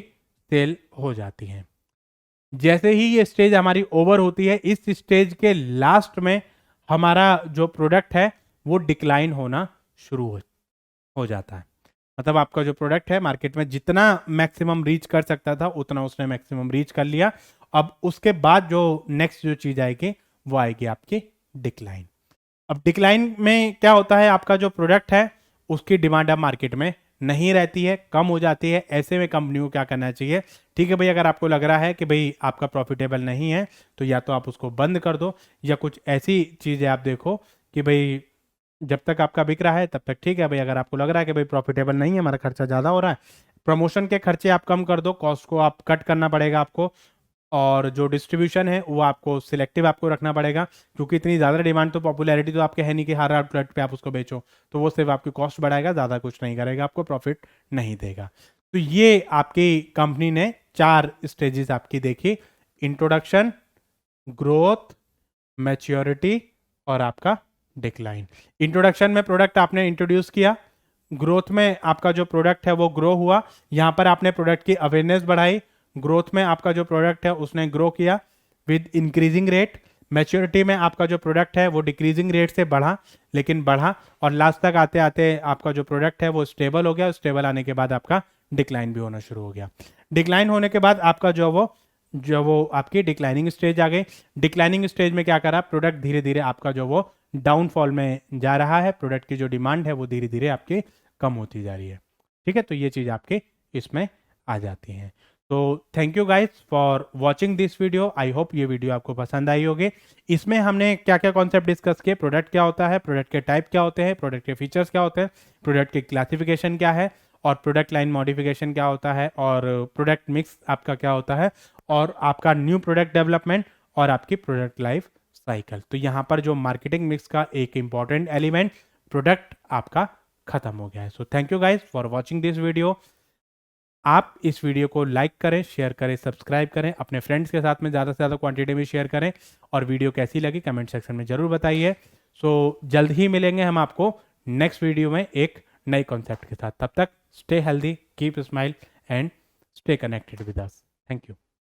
सेल हो जाती हैं। जैसे ही ये स्टेज हमारी ओवर होती है, इस स्टेज के लास्ट में हमारा जो प्रोडक्ट है वो डिक्लाइन होना शुरू हो जाता है। मतलब आपका जो प्रोडक्ट है मार्केट में जितना मैक्सिमम रीच कर सकता था उतना उसने मैक्सिमम रीच कर लिया। अब उसके बाद जो नेक्स्ट जो चीज आएगी वो आएगी आपकी डिक्लाइन। अब डिक्लाइन में क्या होता है? आपका जो प्रोडक्ट है उसकी डिमांड अब मार्केट में नहीं रहती है, कम हो जाती है, ऐसे में कंपनी को क्या करना चाहिए, ठीक है भाई, अगर आपको लग रहा है कि भाई आपका प्रॉफिटेबल नहीं है तो या तो आप उसको बंद कर दो, या कुछ ऐसी चीज़ें आप देखो कि भाई जब तक आपका बिक रहा है तब तक ठीक है भाई, अगर आपको लग रहा है कि भाई प्रॉफिटेबल नहीं है, हमारा खर्चा ज़्यादा हो रहा है, प्रमोशन के खर्चे आप कम कर दो, कॉस्ट को आप कट करना पड़ेगा आपको, और जो डिस्ट्रीब्यूशन है वो आपको सिलेक्टिव आपको रखना पड़ेगा, क्योंकि इतनी ज़्यादा डिमांड तो पॉपुलैरिटी तो आपके है नहीं कि हर आउटलेट पे आप उसको बेचो, तो वो सिर्फ आपकी कॉस्ट बढ़ाएगा, ज़्यादा कुछ नहीं करेगा, आपको प्रॉफिट नहीं देगा। तो ये आपकी कंपनी ने 4 स्टेजेस आपकी देखी, इंट्रोडक्शन, ग्रोथ, मैच्योरिटी और आपका डिक्लाइन। इंट्रोडक्शन में प्रोडक्ट आपने इंट्रोड्यूस किया, ग्रोथ में आपका जो प्रोडक्ट है वो ग्रो हुआ, यहां पर आपने प्रोडक्ट की अवेयरनेस बढ़ाई, ग्रोथ में आपका जो प्रोडक्ट है उसने ग्रो किया विद इंक्रीजिंग रेट, मैच्योरिटी में आपका जो प्रोडक्ट है वो डिक्रीजिंग रेट से बढ़ा लेकिन बढ़ा, और लास्ट तक आते आते आपका जो प्रोडक्ट है वो स्टेबल हो गया, स्टेबल आने के बाद आपका डिक्लाइन भी होना शुरू हो गया। डिक्लाइन होने के बाद आपका जो वो आपकी डिक्लाइनिंग स्टेज आ गई। डिक्लाइनिंग स्टेज में क्या करा, प्रोडक्ट धीरे धीरे आपका जो वो डाउनफॉल में जा रहा है, प्रोडक्ट की जो डिमांड है वो धीरे धीरे आपकी कम होती जा रही है, ठीक है, तो ये चीज़ आपके इसमें आ जाती है। तो thank you guys for watching this video, I hope ये वीडियो आपको पसंद आई होगी। इसमें हमने क्या क्या कॉन्सेप्ट डिस्कस किए, प्रोडक्ट क्या होता है, प्रोडक्ट के टाइप क्या होते हैं, प्रोडक्ट के फीचर्स क्या होते हैं, प्रोडक्ट की क्लासिफिकेशन क्या है, और प्रोडक्ट लाइन मॉडिफिकेशन क्या होता है, और प्रोडक्ट मिक्स आपका क्या होता है, और आपका न्यू प्रोडक्ट डेवलपमेंट, और आपकी प्रोडक्ट लाइफ साइकिल। तो यहाँ पर जो मार्केटिंग मिक्स का एक इंपॉर्टेंट एलिमेंट प्रोडक्ट आपका खत्म हो गया है। So thank you guys for watching this video. आप इस वीडियो को लाइक करें, शेयर करें, सब्सक्राइब करें, अपने फ्रेंड्स के साथ में ज़्यादा से ज़्यादा क्वांटिटी में शेयर करें, और वीडियो कैसी लगी कमेंट सेक्शन में ज़रूर बताइए। सो जल्द ही मिलेंगे हम आपको नेक्स्ट वीडियो में एक नए कॉन्सेप्ट के साथ। तब तक stay healthy, keep smile and stay connected with us. Thank you.